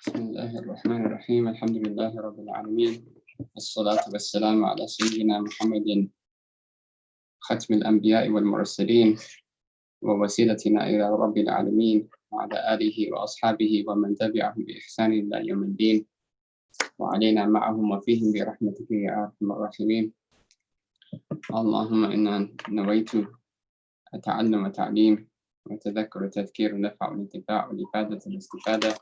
بسم الله الرحمن الرحيم الحمد لله رب العالمين والصلاة والسلام على سيدنا محمد ختم الأنبياء والمرسلين ووسيلتنا إلى رب العالمين وعلى آله وأصحابه ومن تبعهم بإحسان إلى يوم الدين وعلينا معهم وفيهم برحمتك يا أرحم الراحمين. اللهم إنا نويت التعلم والتعليم وتذكر التذكير والنفع والانتفاع والإفادة والاستفادة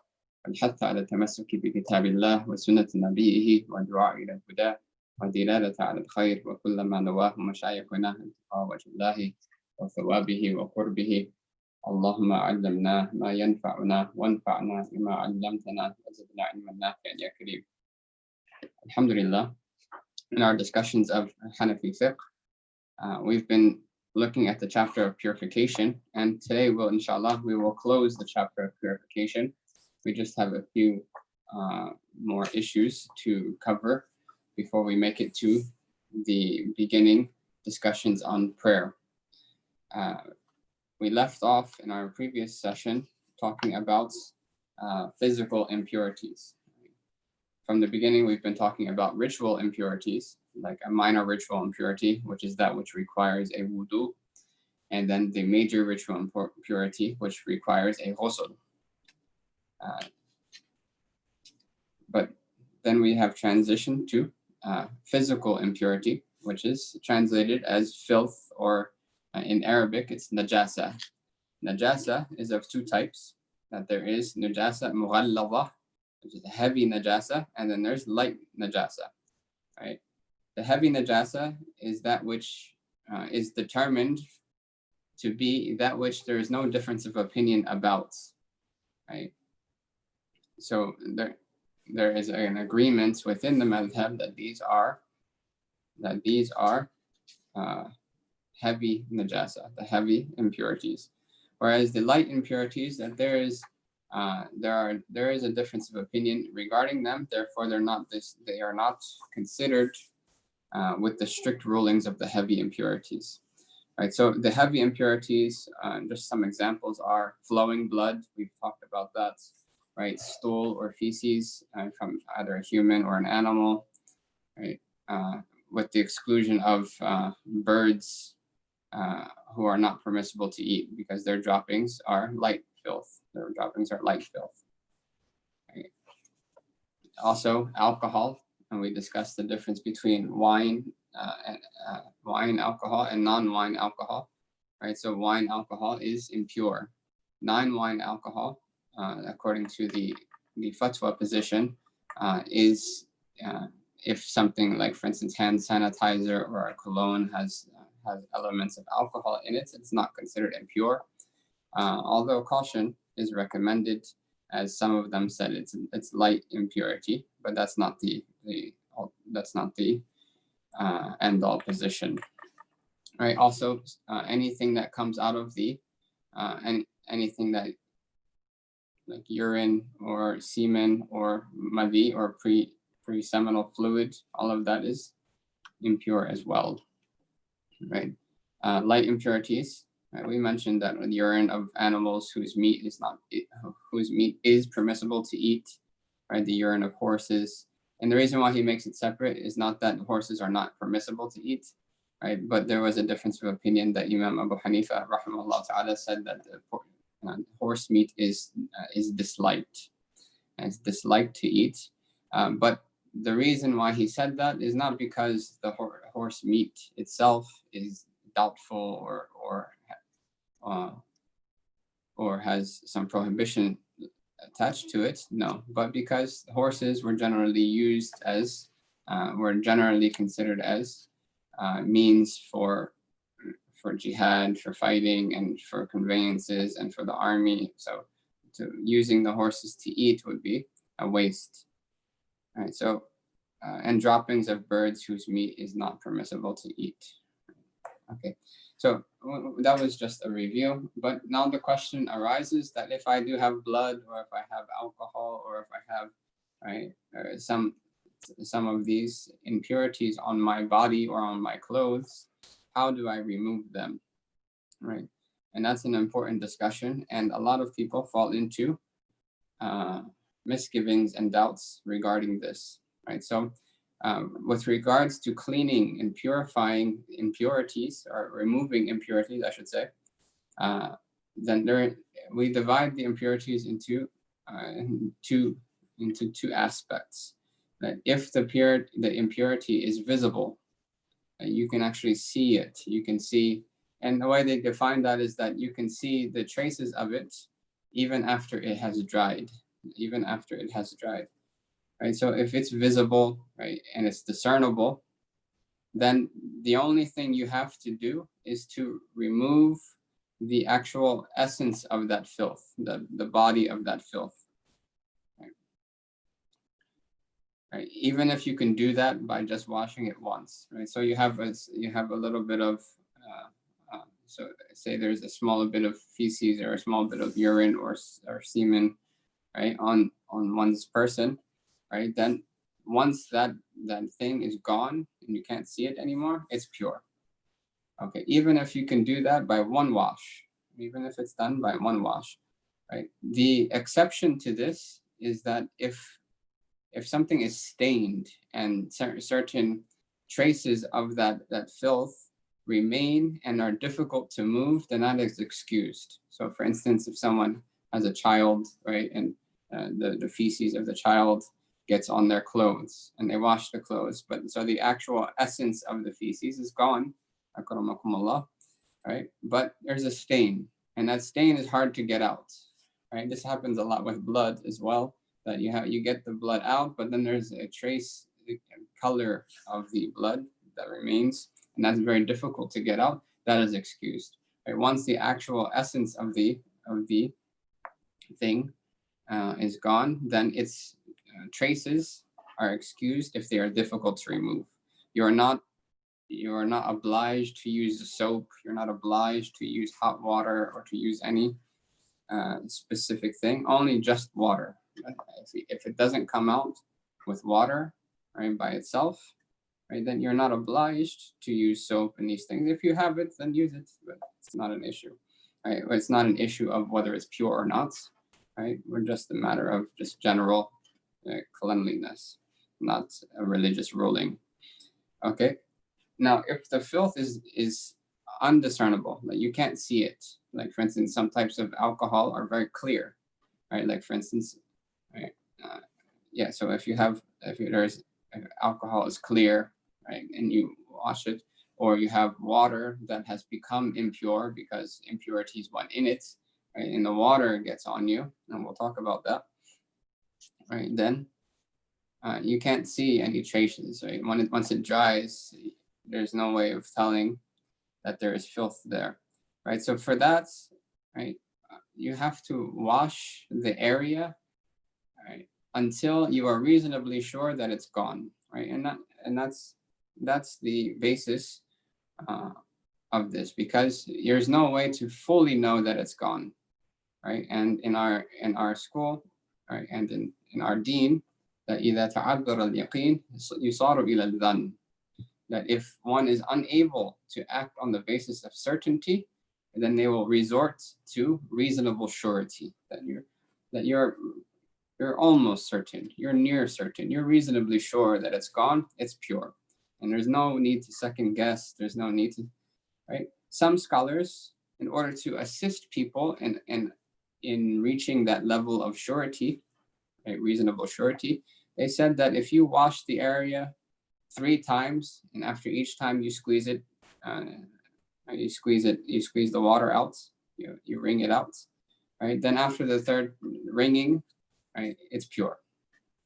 والحث على التمسك بكتاب الله وسنة نبيه والدعاء إلى الهدى والدلالة على الخير وكل ما نواه مشايخنا انتقاء وجه الله وثوابه وقربه. اللهم علمنا ما ينفعنا وانفعنا بما علمتنا وزدنا علما نافعا يا كريم. Alhamdulillah, in our discussions of Hanafi Fiqh, we've been looking at the chapter of purification, and today inshallah, we will close the chapter of purification. We just have a few more issues to cover before we make it to the beginning discussions on prayer. We left off in our previous session talking about physical impurities. From the beginning, we've been talking about ritual impurities, like a minor ritual impurity, which is that which requires a wudu, and then the major ritual impurity, which requires a ghusl. But then we have transitioned to physical impurity, which is translated as filth, or in Arabic, it's najasa. Najasa is of two types. That there is najasa mughalladha, which is a heavy najasa, and then there's light najasa. Right? The heavy najasa is that which is determined to be that which there is no difference of opinion about. Right? So there is an agreement within the madhab that these are heavy najasa, the heavy impurities. Whereas the light impurities, that there is a difference of opinion regarding them. Therefore, they are not considered with the strict rulings of the heavy impurities. Right. So the heavy impurities, just some examples are flowing blood. We've talked about that. Right, stool or feces from either a human or an animal, right? With the exclusion of birds who are not permissible to eat because their droppings are light filth. Their droppings are light filth. Right? Also, alcohol, and we discussed the difference between wine alcohol and non-wine alcohol. Right, so wine alcohol is impure. Non-wine alcohol, according to the fatwa position, is if something like, for instance, hand sanitizer or a cologne has elements of alcohol in it, it's not considered impure. Although caution is recommended, as some of them said it's light impurity, but that's not the end all position. Right. Also, anything that comes out of anything that, like urine or semen or madhi or pre-seminal fluid, all of that is impure as well. Right? Light impurities. Right? We mentioned that with urine of animals whose meat is permissible to eat. Right? The urine of horses, and the reason why he makes it separate is not that horses are not permissible to eat. Right? But there was a difference of opinion that Imam Abu Hanifa rahimahullah ta'ala said that horse meat is disliked, and it's disliked to eat. But the reason why he said that is not because the horse meat itself is doubtful or has some prohibition attached to it. No, but because horses were generally considered as means for jihad, for fighting, and for conveyances, and for the army. So using the horses to eat would be a waste. All right, so and droppings of birds whose meat is not permissible to eat. Okay, so that was just a review, but now the question arises that if I do have blood, or if I have alcohol, or if I have some of these impurities on my body or on my clothes, how do I remove them? Right, and that's an important discussion, and a lot of people fall into misgivings and doubts regarding this, right? So with regards to cleaning and purifying impurities, or removing impurities, I should say, then we divide the impurities into two aspects. That if the impurity is visible, you can actually see it. You can see, and the way they define that is that you can see the traces of it even after it has dried, even after it has dried, right? So if it's visible, right, and it's discernible, then the only thing you have to do is to remove the actual essence of that filth, the body of that filth. Right? Even if you can do that by just washing it once, right? So you have a little bit of, so say there's a small bit of feces or a small bit of urine or semen, right, on one's person, right? Then once that thing is gone and you can't see it anymore, it's pure. Okay, even if you can do that by one wash, even if it's done by one wash, right? The exception to this is that if something is stained and certain traces of that filth remain and are difficult to move, then that is excused. So for instance, if someone has a child, right, and the feces of the child gets on their clothes and they wash the clothes, but so the actual essence of the feces is gone, right? But there's a stain, and that stain is hard to get out, right? This happens a lot with blood as well, that you get the blood out, but then there's a trace color of the blood that remains, and that's very difficult to get out. That is excused, right? Once the actual essence of the thing is gone, then its traces are excused if they are difficult to remove. You are not obliged to use the soap. You're not obliged to use hot water or to use any specific thing, only just water. If it doesn't come out with water, right, by itself, right, then you're not obliged to use soap and these things. If you have it, then use it, but it's not an issue, right? It's not an issue of whether it's pure or not, right? We're just a matter of just general cleanliness, not a religious ruling. Okay. Now, if the filth is undiscernible, like you can't see it, like for instance, some types of alcohol are very clear, right? Like for instance, right? Yeah. So if alcohol is clear, right, and you wash it, or you have water that has become impure because impurities went in it, right, and the water gets on you, and we'll talk about that, right? Then you can't see any traces, right? Once it dries, there's no way of telling that there is filth there, right? So for that, right, you have to wash the area, right, until you are reasonably sure that it's gone, right? And that's the basis of this, because there's no way to fully know that it's gone, right? And in our school, right, and in our deen, that إذا تعذر اليقين يصار إلى الظن, that if one is unable to act on the basis of certainty, then they will resort to reasonable surety, that you're almost certain, you're near certain, you're reasonably sure that it's gone, it's pure, and there's no need to second guess, there's no need to, right? Some scholars, in order to assist people in reaching that level of surety, right, reasonable surety, they said that if you wash the area 3 times, and after each time you squeeze it, you squeeze the water out, you wring it out, right? Then after the 3rd wringing, right, it's pure,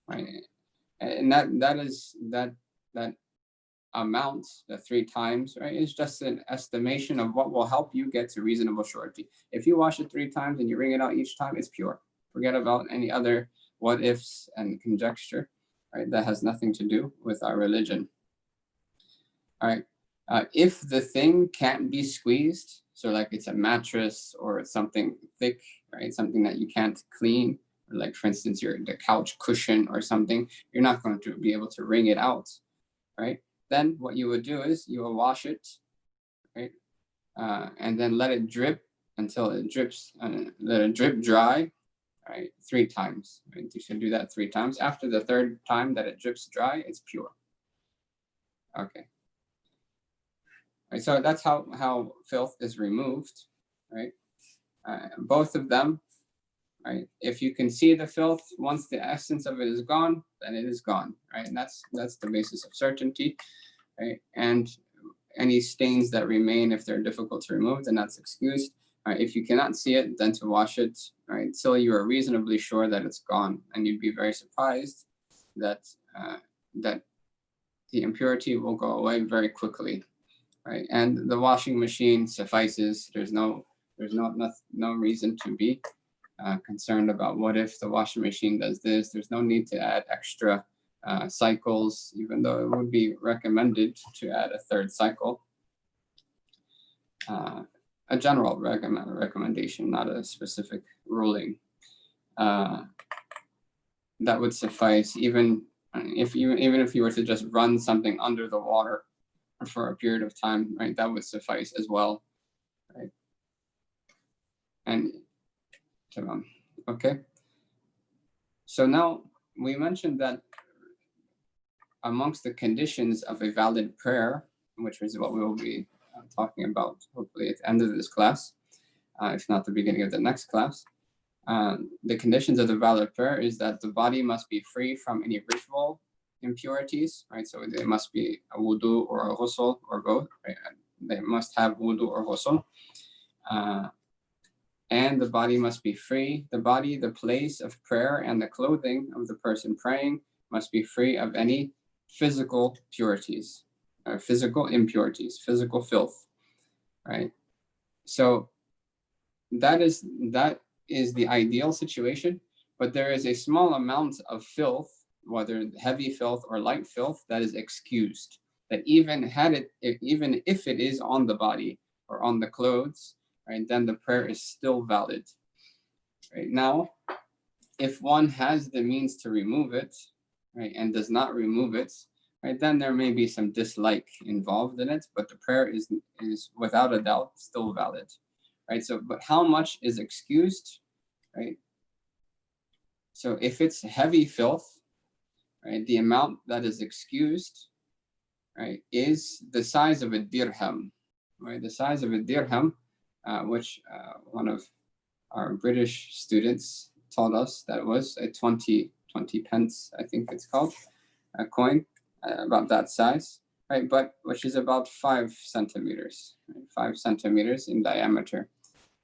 right? And that amount, the 3 times, right, is just an estimation of what will help you get to reasonable surety. If you wash it 3 times and you wring it out each time, it's pure. Forget about any other what ifs and conjecture, right? That has nothing to do with our religion. All right. If the thing can't be squeezed, so like it's a mattress or something thick, right? Something that you can't clean, or like for instance, the couch cushion or something, you're not going to be able to wring it out, right? Then what you would do is you will wash it, right? And then let it drip until it drips, let it drip dry, right? 3 times. Right? You should do that 3 times. After the 3rd time that it drips dry, it's pure. Okay. Right, so that's how filth is removed, right? Both of them, right? If you can see the filth, once the essence of it is gone, then it is gone, right? And that's the basis of certainty, right? And any stains that remain, if they're difficult to remove, then that's excused. Right? If you cannot see it, then to wash it, right, till you are reasonably sure that it's gone, and you'd be very surprised that that the impurity will go away very quickly, right? And the washing machine suffices. There's no reason to be concerned about what if the washing machine does this. There's no need to add extra cycles, even though it would be recommended to add a 3rd cycle. A general recommendation, not a specific ruling. That would suffice, even if you were to just run something under the water for a period of time, right? That would suffice as well, right? And okay. So now we mentioned that amongst the conditions of a valid prayer, which is what we will be talking about hopefully at the end of this class, if not the beginning of the next class, the conditions of the valid prayer is that the body must be free from any ritual impurities, right? So they must be a wudu or a ghusl or both, right? They must have wudu or ghusl. And the body must be free. The body, the place of prayer, and the clothing of the person praying must be free of any physical purities, or physical impurities, physical filth, right? So that is the ideal situation, but there is a small amount of filth, whether heavy filth or light filth, that is excused. That even if it is on the body or on the clothes, right, then the prayer is still valid. Right now, if one has the means to remove it, right, and does not remove it, right, then there may be some dislike involved in it, but the prayer is without a doubt still valid, right? So, but how much is excused, right? So if it's heavy filth, right, the amount that is excused, right, is the size of a dirham, right? The size of a dirham, which one of our British students told us that was a 20 pence, I think it's called, a coin, about that size, right? But which is about 5 centimeters, right? 5 centimeters in diameter,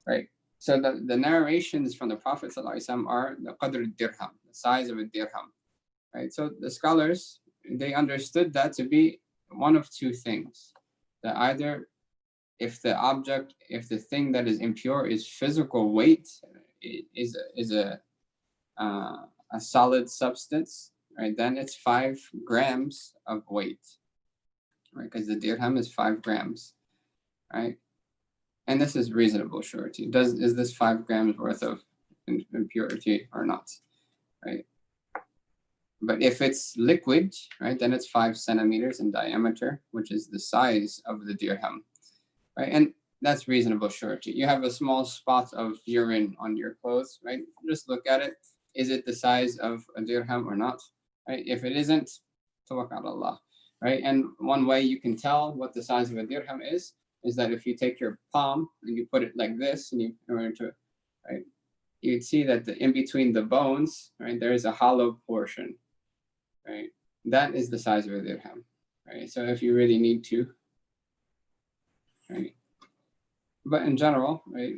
right? So the narrations from the Prophet ﷺ are the qadr dirham, the size of a dirham, right? So the scholars, they understood that to be one of 2 things. That either if the thing that is impure is physical weight, is a solid substance, right? Then it's 5 grams of weight, right? Because the dirham is 5 grams, right? And this is reasonable surety. Is this 5 grams worth of impurity or not, right? But if it's liquid, right, then it's 5 centimeters in diameter, which is the size of the dirham, right? And that's reasonable surety. You have a small spot of urine on your clothes, right? Just look at it. Is it the size of a dirham or not, right? If it isn't, tawakkal Allah, right? And one way you can tell what the size of a dirham is that if you take your palm and you put it like this, and right, you'd see that in between the bones, right, there is a hollow portion, right? That is the size of a dirham, right? So if you really need to, right? But in general, right,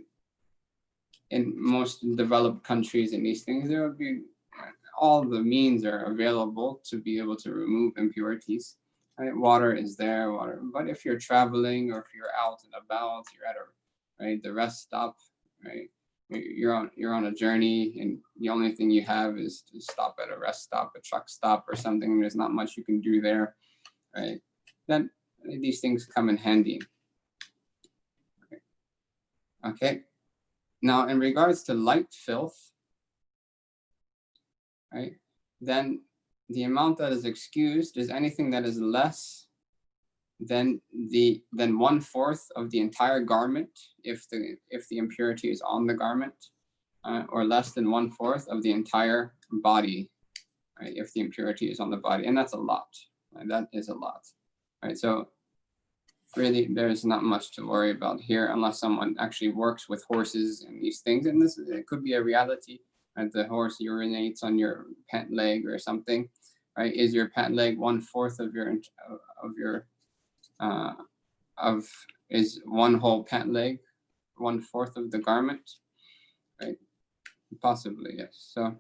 in most developed countries and these things, there would be all the means are available to be able to remove impurities. Right? Water is there, But if you're traveling or if you're out and about, you're at the rest stop, right? You're on a journey, and the only thing you have is to stop at a rest stop, a truck stop, or something. There's not much you can do there, right? Then these things come in handy. Okay. Now, in regards to light filth, right, then the amount that is excused is anything that is less than 1/4 of the entire garment, if the impurity is on the garment, or less than 1/4 of the entire body, right? If the impurity is on the body, and that's a lot. Right? That is a lot, right? So really, there's not much to worry about here, unless someone actually works with horses and these things. And this, it could be a reality, right? The horse urinates on your pant leg or something, right? Is your pant leg 1/4 is one whole pant leg 1/4 of the garment, right? Possibly, yes. So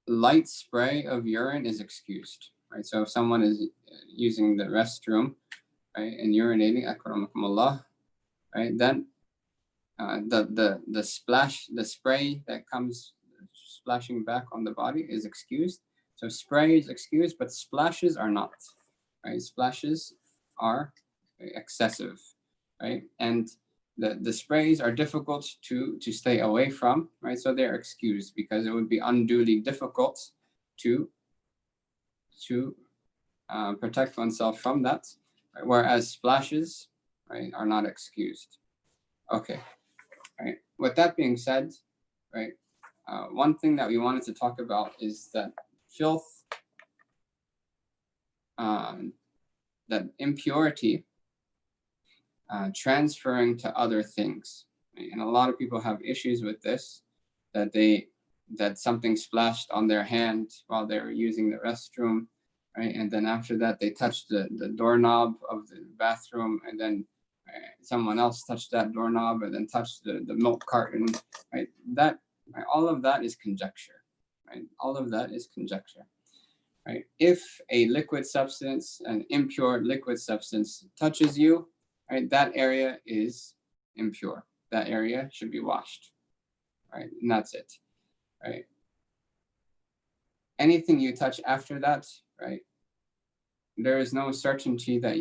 light spray of urine is excused, right? So if someone is using the restroom, right, and urinating, akramakumullah, right, then the spray that comes splashing back on the body is excused. So spray is excused, but splashes are not, right? Splashes are excessive, right? And the sprays are difficult to stay away from, right? So they're excused because it would be unduly difficult to protect oneself from that, right? Whereas splashes, right, are not excused. Okay, right. With that being said, right, one thing that we wanted to talk about is that filth, that impurity transferring to other things. Right? And a lot of people have issues with this, that something splashed on their hand while they were using the restroom, right? And then after that, they touched the doorknob of the bathroom, and then someone else touched that doorknob and then touched the milk carton, right? That, right, all of that is conjecture, right? All of that is conjecture, right? If a liquid substance, an impure liquid substance touches you, right, that area is impure. That area should be washed, right? And that's it, right? Anything you touch after that, right, there is no certainty that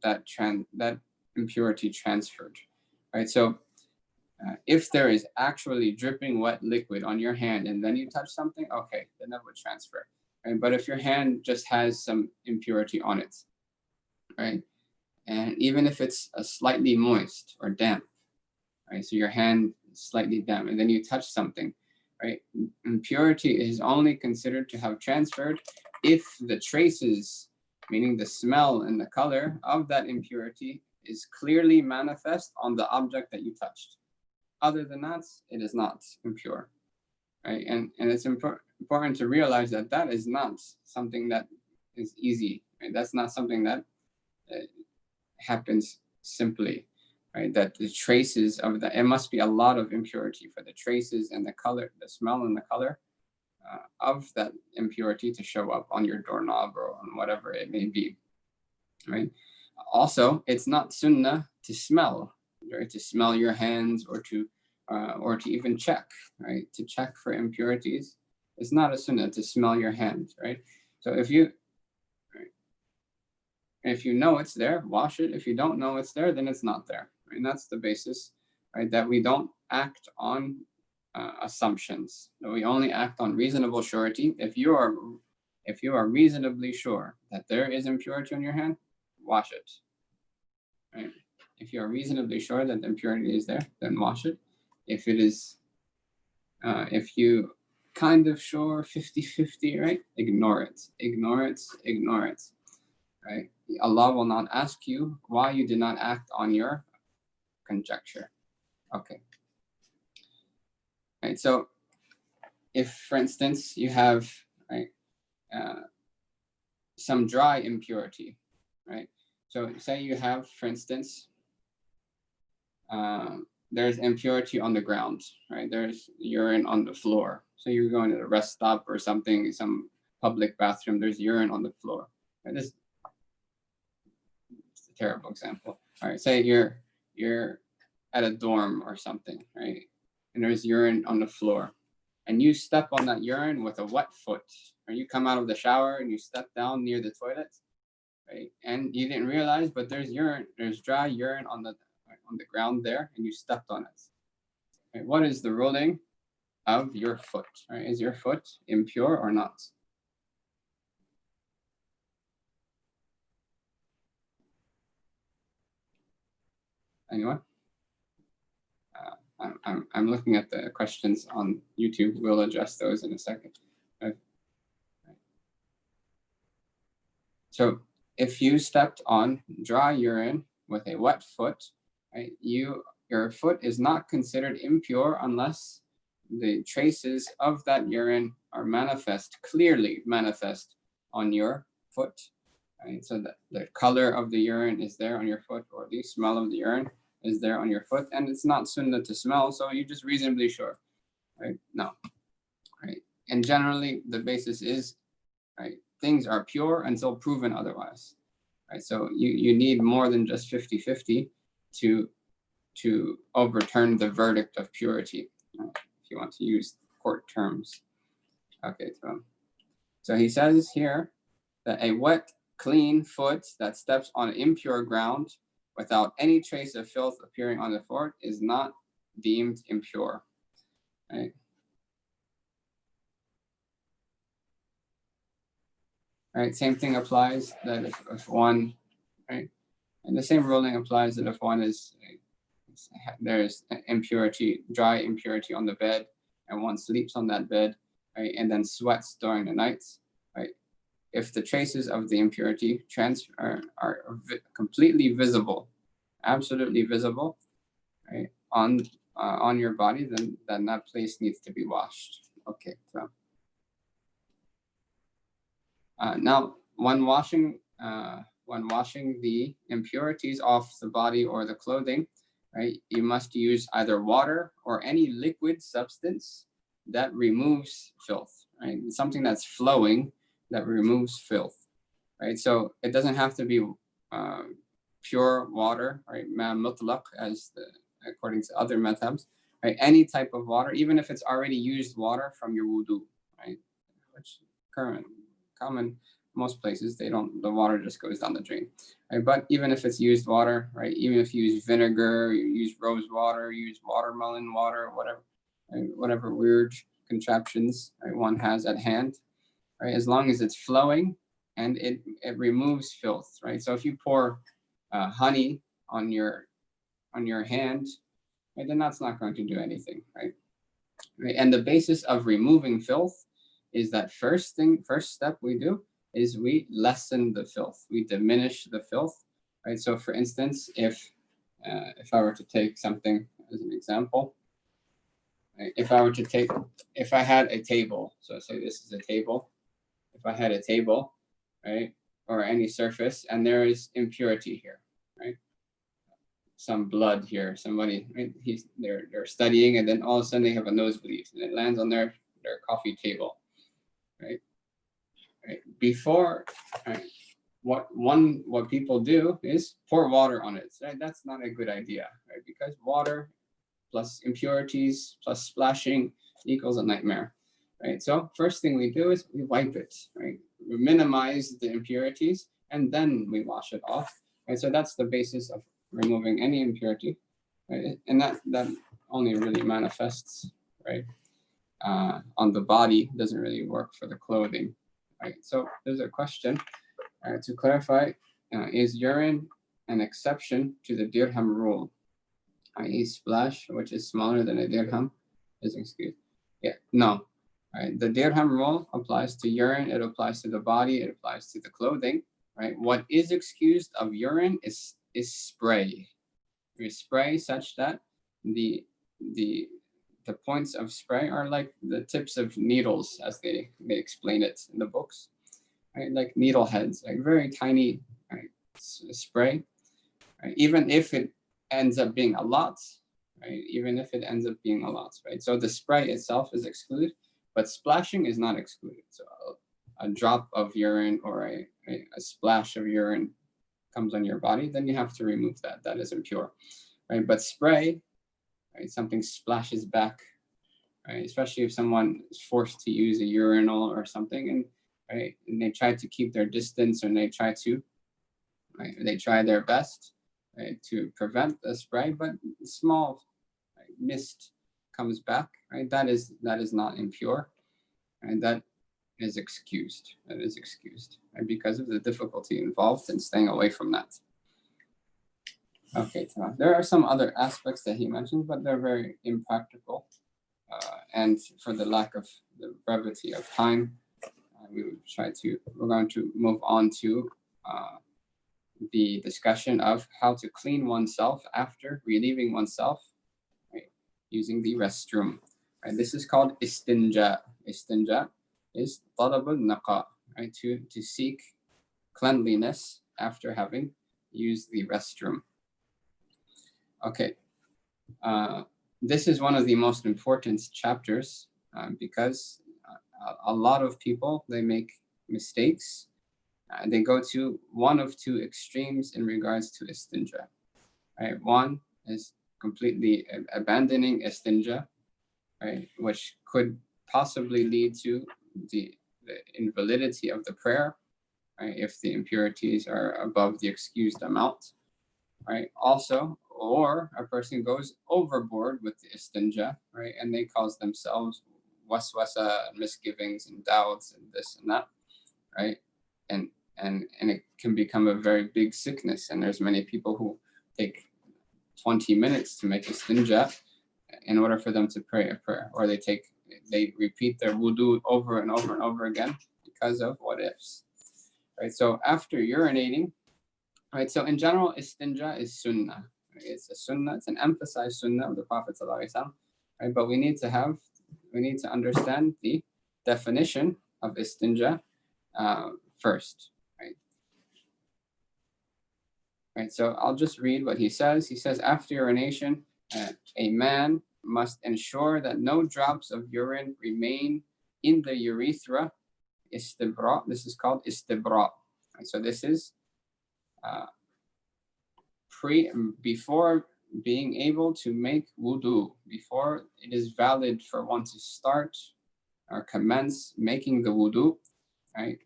that impurity transferred, right? So if there is actually dripping wet liquid on your hand and then you touch something, okay, then that would transfer, right? But if your hand just has some impurity on it, right, and even if it's slightly moist or damp, right, so your hand is slightly damp and then you touch something, right, impurity is only considered to have transferred if the traces, meaning the smell and the color of that impurity, is clearly manifest on the object that you touched. Other than that, it is not impure, right? And it's important to realize that that is not something that is easy, right? That's not something that happens simply, right? That the traces of that, it must be a lot of impurity for the traces and the color, the smell and the color of that impurity to show up on your doorknob or on whatever it may be, right? Also, it's not sunnah to smell, right? To smell your hands or to even check, right? To check for impurities. It's not a sunnah to smell your hand, right? So if you know it's there, wash it. If you don't know it's there, then it's not there. Right? And that's the basis, right? That we don't act on assumptions. That we only act on reasonable surety. If you are reasonably sure that there is impurity on your hand, wash it. Right? If you are reasonably sure that the impurity is there, then wash it. If it is, if you kind of sure 50-50, right? Ignore it. Ignore it. Ignore it. Right? Allah will not ask you why you did not act on your conjecture. Okay. Right. So, if, for instance, you have, right, some dry impurity, right? So, say you have, for instance, there's impurity on the ground, right? There's urine on the floor. So you're going to a rest stop or something, some public bathroom. There's urine on the floor. Right? This is a terrible example. All right, say you're at a dorm or something, right? And there's urine on the floor, and you step on that urine with a wet foot, or you come out of the shower and you step down near the toilet, right? And you didn't realize, but there's dry urine on the ground there, and you stepped on it. Right? What is the ruling of your foot? Right? Is your foot impure or not? Anyone? I'm looking at the questions on YouTube. We'll address those in a second. Right. So if you stepped on dry urine with a wet foot, right, your foot is not considered impure unless the traces of that urine are clearly manifest on your foot. Right? So that the color of the urine is there on your foot, or the smell of the urine is there on your foot, and it's not sunnah to smell, so you're just reasonably sure. Right? No. Right. And generally the basis is, right, things are pure until proven otherwise. Right. So you need more than just 50-50 to overturn the verdict of purity, right, if you want to use court terms. Okay, so he says here that a wet, clean foot that steps on impure ground without any trace of filth appearing on the foot is not deemed impure. Right? Right, same thing applies that if one, right, and the same ruling applies that if one is, there's impurity, dry impurity on the bed, and one sleeps on that bed, right, and then sweats during the nights, right, if the traces of the impurity are completely visible, absolutely visible, right, on your body, then that place needs to be washed. Okay, so now when washing the impurities off the body or the clothing, right, you must use either water or any liquid substance that removes filth, right? Something that's flowing that removes filth, right? So it doesn't have to be pure water, right? Ma mutlaq, according to other madhabs, right? Any type of water, even if it's already used water from your wudu, right? Which common most places, the water just goes down the drain, right? But even if it's used water, right, even if you use vinegar, you use rose water, you use watermelon water, whatever, right? Whatever weird contraptions, right, one has at hand, right, as long as it's flowing and it removes filth, right? So if you pour honey on your hand, right, then that's not going to do anything, right? And the basis of removing filth is that first step we do is we lessen the filth, we diminish the filth, right? So for instance, if I were to take something as an example, right? If I had a table, so say this is a table, if I had a table, right, or any surface, and there is impurity here, right? Some blood here, somebody, right? They're studying, and then all of a sudden they have a nosebleed, and it lands on their coffee table, right? Right. Before, right, what people do is pour water on it. Right? That's not a good idea, right? Because water plus impurities plus splashing equals a nightmare, right? So first thing we do is we wipe it, right? We minimize the impurities and then we wash it off, right? So that's the basis of removing any impurity, right? And that only really manifests, right, on the body, doesn't really work for the clothing, right? So there's a question to clarify: is urine an exception to the dirham rule, i.e., splash, which is smaller than a dirham, is excused? Yeah, no. Right. The dirham rule applies to urine. It applies to the body. It applies to the clothing. Right. What is excused of urine is spray. We spray such that the points of spray are like the tips of needles, as they explain it in the books, right? Like needle heads, like very tiny, right, spray. Right? Even if it ends up being a lot, right? Even if it ends up being a lot, right? So the spray itself is excluded, but splashing is not excluded. So a drop of urine or a splash of urine comes on your body, then you have to remove that. That is impure, right? But spray, right? Something splashes back, right? Especially if someone is forced to use a urinal or something, and right, and they try to keep their distance, and they try their best, right, to prevent the spray, but small, right, mist comes back, right? That is not impure, and that is excused. That is excused, right? Because of the difficulty involved in staying away from that. Okay, tamam. There are some other aspects that he mentions, but they're very impractical. And for the lack of the brevity of time, we're going to move on to the discussion of how to clean oneself after relieving oneself, right, using the restroom. Right, this is called istinja. Istinja is talab al-naqa, right, to seek cleanliness after having used the restroom. Okay, this is one of the most important chapters because a lot of people, they make mistakes. They go to one of two extremes in regards to istinja. Right? One is completely abandoning istinja, right, which could possibly lead to the invalidity of the prayer, right, if the impurities are above the excused amount. Right? Also, or a person goes overboard with the istinja, right, and they cause themselves waswasa, misgivings, and doubts, and this and that, right, and it can become a very big sickness. And there's many people who take 20 minutes to make istinja in order for them to pray a prayer, or they repeat their wudu over and over and over again because of what ifs, right? So after urinating, right, so in general, istinja is sunnah. Right? It's a sunnah, it's an emphasized sunnah of the Prophet ﷺ, right? But we need to understand the definition of istinja first, right? Right, so I'll just read what he says. He says, after urination, a man must ensure that no drops of urine remain in the urethra. Istibra, this is called istibra. Right, so this is before being able to make wudu, before it is valid for one to start or commence making the wudu, right?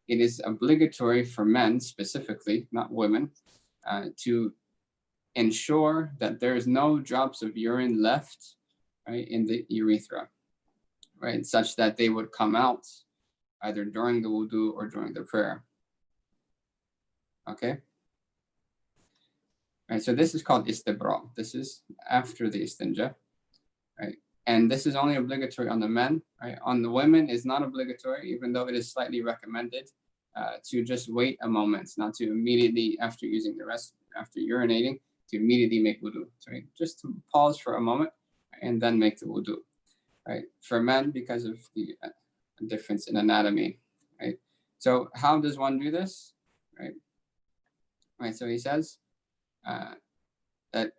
It is obligatory for men specifically, not women, to ensure that there's no drops of urine left, right, in the urethra, right, such that they would come out either during the wudu or during the prayer. Okay? Right, so this is called istibra. This is after the istinja, right? And this is only obligatory on the men, right? On the women, is not obligatory, even though it is slightly recommended to just wait a moment, not to immediately, after using the rest, after urinating, to immediately make wudu. Right? Just to pause for a moment and then make the wudu. Right? For men, because of the difference in anatomy. Right? So how does one do this? Right? Right. So he says that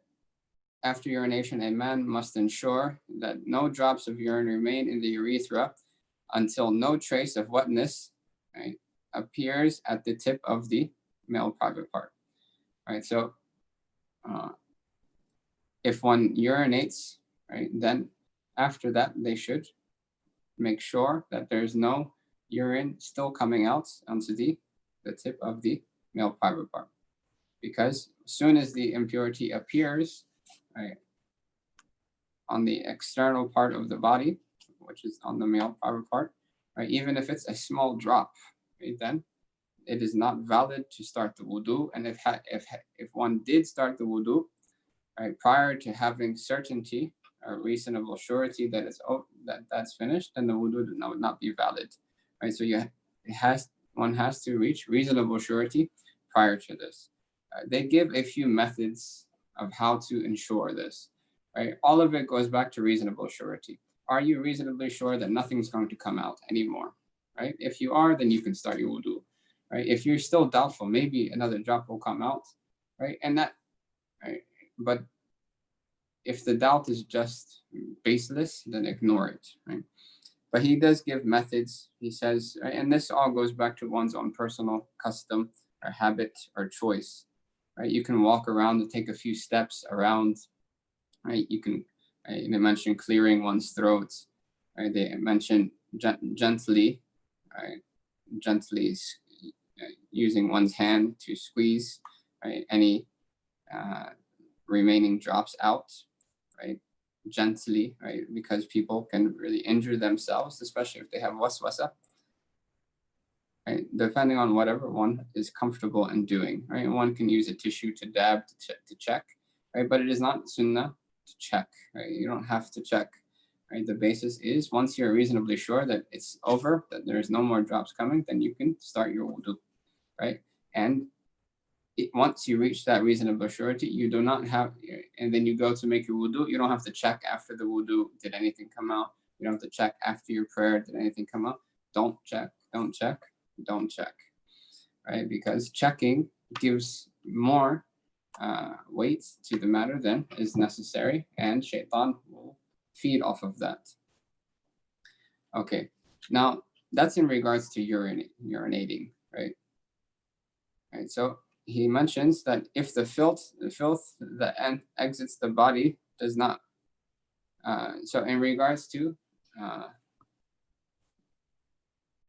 after urination, a man must ensure that no drops of urine remain in the urethra until no trace of wetness, right, appears at the tip of the male private part. Right. So if one urinates, right, then after that they should make sure that there's no urine still coming out onto the tip of the male private part, because as soon as the impurity appears, right, on the external part of the body, which is on the male private part, right, even if it's a small drop, right, then it is not valid to start the wudu. And if one did start the wudu, right, prior to having certainty or reasonable surety that that's finished, then the wudu would not be valid, right? So one has to reach reasonable surety prior to this. They give a few methods of how to ensure this, right? All of it goes back to reasonable surety. Are you reasonably sure that nothing's going to come out anymore, right? If you are, then you can start your wudu, right? If you're still doubtful, maybe another drop will come out, right? And that, right? But if the doubt is just baseless, then ignore it, right? But he does give methods. He says, right, and this all goes back to one's own personal custom or habit or choice, right? You can walk around and take a few steps around, right? You can, right, they mention clearing one's throat, right? They mention gently, right? Gently using one's hand to squeeze, right, any remaining drops out, right? Gently, right? Because people can really injure themselves, especially if they have waswasa. right? Depending on whatever one is comfortable in doing, right? One can use a tissue to dab to check, right? But it is not sunnah to check, right? You don't have to check, right? The basis is once you're reasonably sure that it's over, that there's no more drops coming, then you can start your wudu, right? And once you reach that reasonable surety, you do not have, and then you go to make your wudu, you don't have to check after the wudu, did anything come out? You don't have to check after your prayer, did anything come out? Don't check, don't check, don't check, right? Because checking gives more weight to the matter than is necessary, and shaitan will feed off of that. Okay, now that's in regards to urinating, right? Right, so he mentions that if the filth that exits the body does not, so in regards to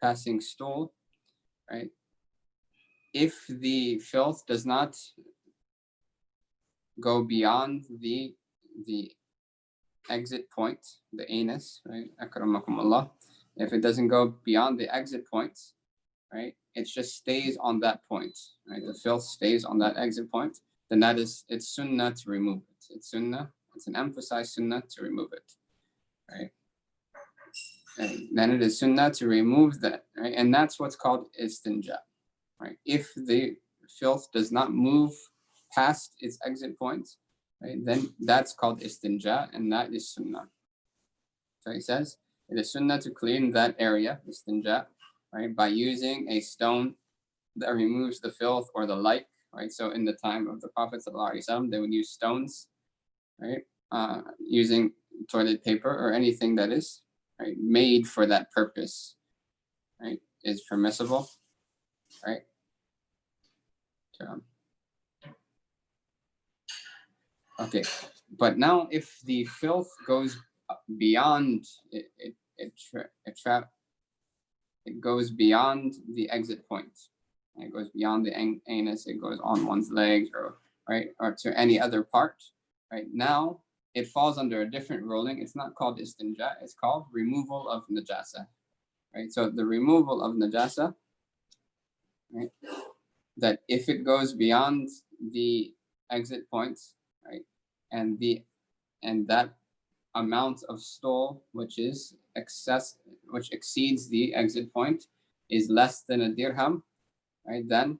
passing stool, right? If the filth does not go beyond the exit point, the anus, right? Akramakumullah. If it doesn't go beyond the exit point, right? It just stays on that point, right? The filth stays on that exit point, then it's sunnah to remove it. It's sunnah, it's an emphasized sunnah to remove it, right? And then it is sunnah to remove that, right? And that's what's called istinja, right? If the filth does not move past its exit point, right, then that's called istinja, and that is sunnah. So he says, it is sunnah to clean that area, istinja, right, by using a stone that removes the filth or the like, right? So in the time of the Prophet ﷺ, they would use stones, right? Using toilet paper or anything that is, right, made for that purpose, right, is permissible, right? So, okay, but now if the filth goes beyond it goes beyond the exit point. It goes beyond the anus. It goes on one's legs, or right, or to any other part. Right now, it falls under a different ruling. It's not called istinja. It's called removal of najasa. Right. So the removal of najasa, right, that if it goes beyond the exit points, right, and that amount of stool which exceeds the exit point is less than a dirham, right? Then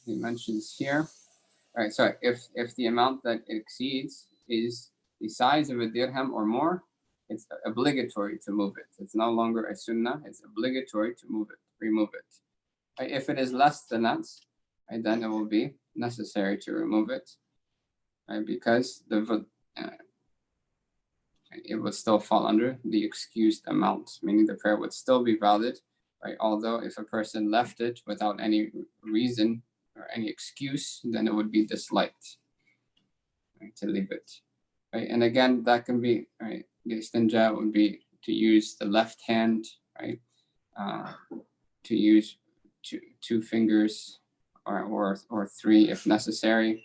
he mentions here, right? So if the amount that it exceeds is the size of a dirham or more, it's obligatory to move it. It's no longer a sunnah. It's obligatory to remove it. Right? If it is less than that, right, then it will be necessary to remove it, right? Because it would still fall under the excused amount, meaning the prayer would still be valid, right? Although if a person left it without any reason or any excuse, then it would be disliked, right, to leave it, right? And again, that can be, right, the istinja would be to use the left hand, right, to use two fingers or three if necessary,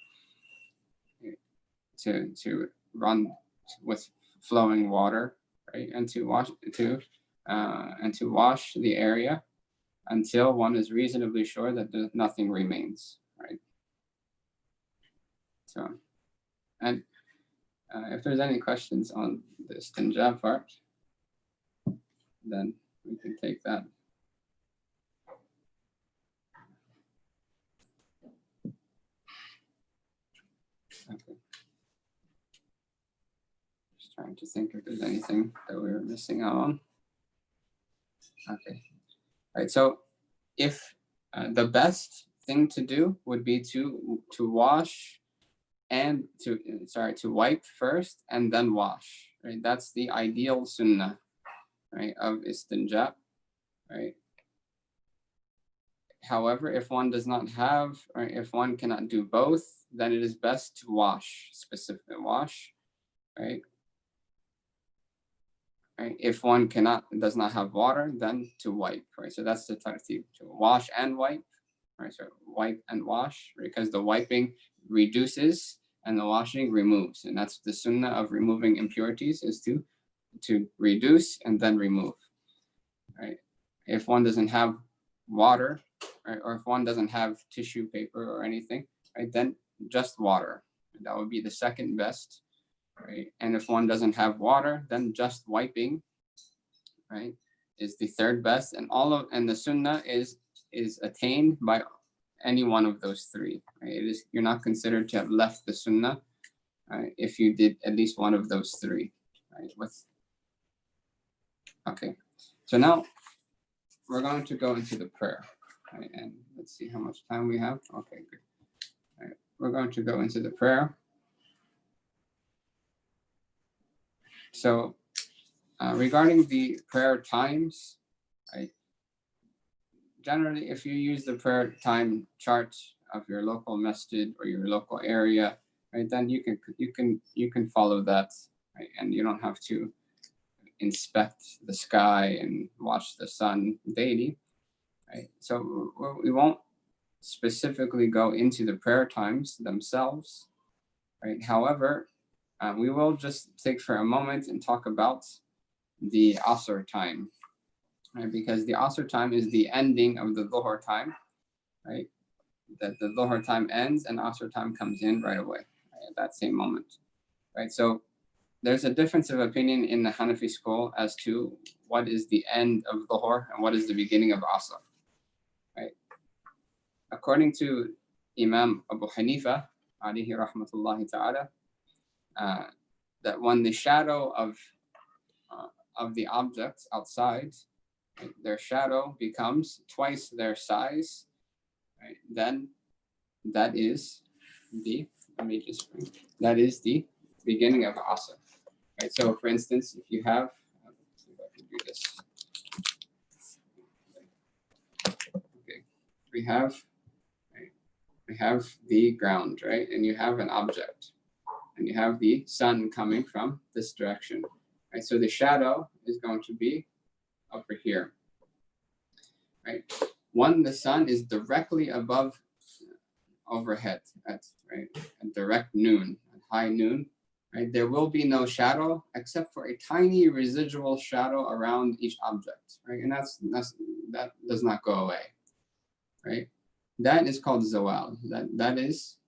to run with flowing water, right, and to wash the area until one is reasonably sure that nothing remains, right? So, and if there's any questions on the istinja part, then we can take that. Okay. Just trying to think if there's anything that we were missing out on. Okay. Right. So if the best thing to do would be to wash and to wipe first and then wash. Right. That's the ideal sunnah, right, of istinja. Right. However, if one does not have, or if one cannot do both, then it is best to wash, right? Right? If one does not have water, then to wipe, right? So that's the tartib, to wash and wipe, right? So wipe and wash, because the wiping reduces and the washing removes, and that's the sunnah of removing impurities, is to reduce and then remove, right? If one doesn't have water, right, or if one doesn't have tissue paper or anything, right, then just water. That would be the second best, right? And if one doesn't have water, then just wiping, right, is the third best. And the sunnah is attained by any one of those three. Right? You're not considered to have left the sunnah, right, if you did at least one of those three. Right? Okay. So now we're going to go into the prayer. Right? And let's see how much time we have. Okay, good. All right. We're going to go into the prayer. So regarding the prayer times, right, generally, if you use the prayer time chart of your local masjid or your local area, right, then you can follow that, right, and you don't have to inspect the sky and watch the sun daily, right? So we won't specifically go into the prayer times themselves, right? However, we will just take for a moment and talk about the Asr time, right? Because the Asr time is the ending of the Dhuhr time, right? That the Dhuhr time ends and Asr time comes in right away, right, at that same moment, right? So there's a difference of opinion in the Hanafi school as to what is the end of Dhuhr and what is the beginning of Asr, right? According to Imam Abu Hanifa, alayhi rahmatullahi ta'ala, that when the shadow of the objects outside, right, their shadow becomes twice their size, right, then that is the beginning of Asr. Right. So for instance, if you have, let's see if I can do this. Okay, we have the ground, right? And you have an object, and you have the sun coming from this direction, right? So the shadow is going to be over here, right? When the sun is directly above overhead at direct noon, at high noon, right, there will be no shadow except for a tiny residual shadow around each object, right? And that does not go away, right? That is called zawal. That is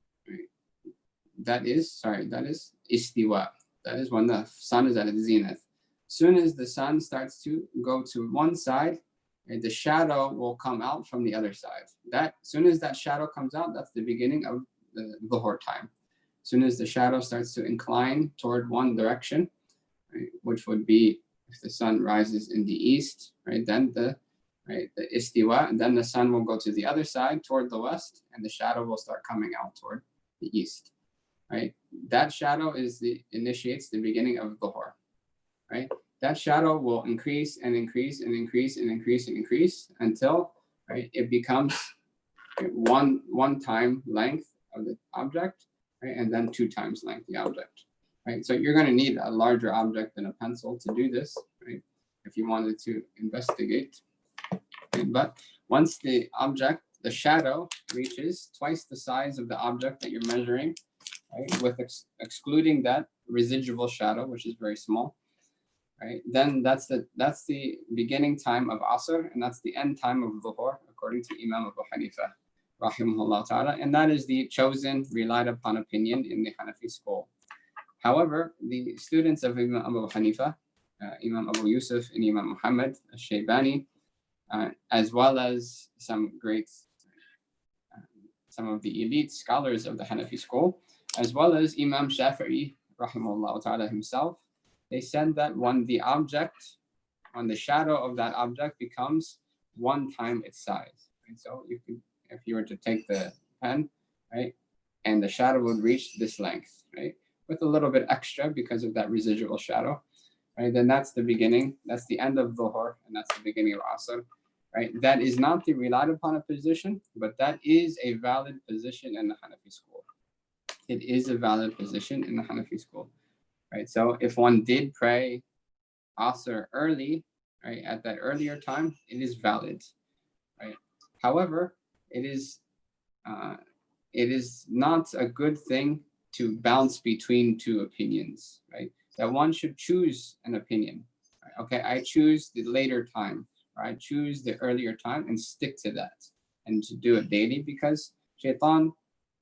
istiwa. That is when the sun is at its zenith. Soon as the sun starts to go to one side, right, the shadow will come out from the other side. Soon as that shadow comes out, that's the beginning of the Dhuhr time. Soon as the shadow starts to incline toward one direction, right, which would be if the sun rises in the east, right, then the istiwa, and then the sun will go to the other side toward the west, and the shadow will start coming out toward the east, right? That shadow initiates the beginning of Dhuhr, right? That shadow will increase and increase and increase and increase and increase until, right, it becomes one time length of the object, right, and then 2 times length the object, right? So you're going to need a larger object than a pencil to do this, right, if you wanted to investigate. Okay, but once the shadow reaches twice the size of the object that you're measuring, right, with excluding that residual shadow, which is very small, right, then that's the beginning time of Asr, and that's the end time of Dhuhr, according to Imam Abu Hanifa, rahimahullah ta'ala, and that is the chosen, relied upon opinion in the Hanafi school. However, the students of Imam Abu Hanifa, Imam Abu Yusuf and Imam Muhammad al-Shaybani, as well as some of the elite scholars of the Hanafi school, as well as Imam Shafi'i, rahimahullah ta'ala himself, they said that when the shadow of that object becomes 1 time its size, right? So if you were to take the pen, right, and the shadow would reach this length, right, with a little bit extra because of that residual shadow, right, then that's the beginning, that's the end of Dhuhr, and that's the beginning of Asr, right? That is not the relied upon position, but that is a valid position in the Hanafi school. It is a valid position in the Hanafi school, right? So if one did pray Asr early, right, at that earlier time, it is valid, right? However, it is not a good thing to bounce between 2 opinions, right? That one should choose an opinion. Right? Okay, I choose the later time, right? Choose the earlier time and stick to that, and to do it daily, because shaitan,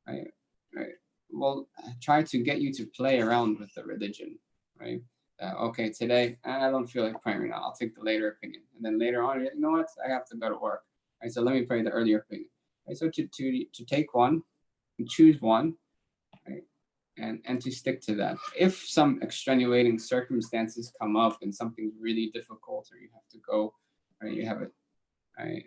right, right, will try to get you to play around with the religion, right? Okay, today I don't feel like praying right now. I'll take the later opinion, and then later on, you know what? I have to go to work. Right, so let me pray the earlier opinion. Right, so to take one, and choose one, right, and to stick to that. If some extenuating circumstances come up and something's really difficult, or you have to go, or you have an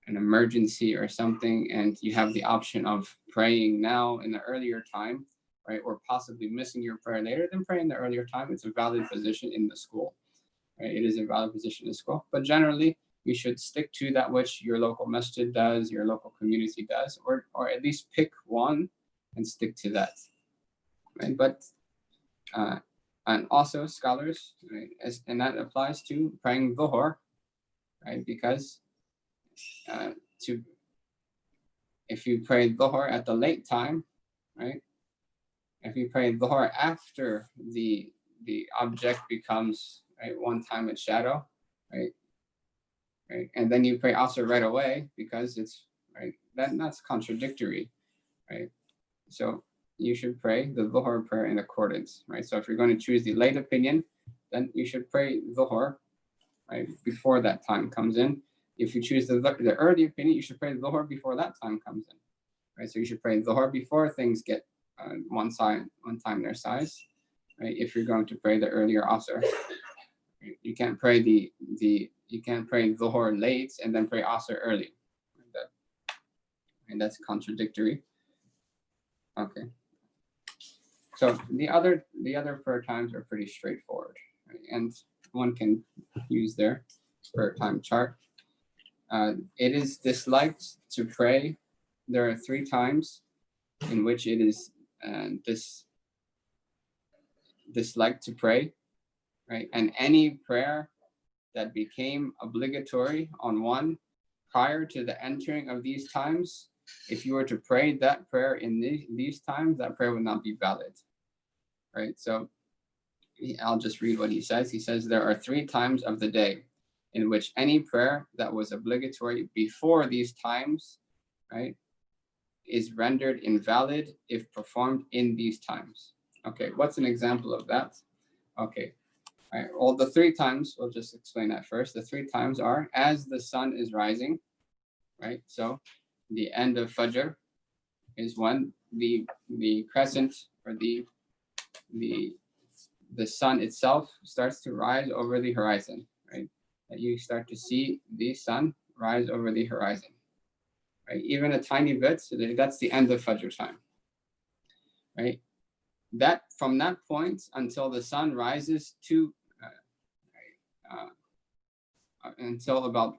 emergency or something, and you have the option of praying now in the earlier time, right, or possibly missing your prayer later, then pray in the earlier time. It's a valid position in the school, right? It is a valid position in school, but generally you should stick to that which your local masjid does, your local community does, or at least pick one and stick to that, right? But and also scholars, right, and that applies to praying dhuhr, right? Because to if you pray dhuhr at the late time, right? If you pray dhuhr after the object becomes, right, one time its shadow, right? Right, and then you pray asr right away because it's right. That's contradictory, right? So you should pray the dhuhr prayer in accordance, right? So if you're going to choose the late opinion, then you should pray dhuhr, right, before that time comes in. If you choose the early opinion, you should pray dhuhr before that time comes in, right? So you should pray dhuhr before things get one time their size, right? If you're going to pray the earlier asr, you can't pray you can't pray dhuhr late and then pray asr early. And that's contradictory. Okay. So the other prayer times are pretty straightforward, right? And one can use their prayer time chart. It is disliked to pray. There are 3 times in which it is disliked to pray, right? And any prayer that became obligatory on one prior to the entering of these times, if you were to pray that prayer in these times, that prayer would not be valid, right? So I'll just read what he says. He says, there are 3 times of the day in which any prayer that was obligatory before these times, right, is rendered invalid if performed in these times. Okay, what's an example of that? Okay, all right, well, the 3 times, we'll just explain that first. The 3 times are as the sun is rising, right? So the end of Fajr is when the crescent, or the sun itself starts to rise over the horizon, right? That you start to see the sun rise over the horizon, right? Even a tiny bit, so that's the end of Fajr time, right? That from that point until the sun rises to until about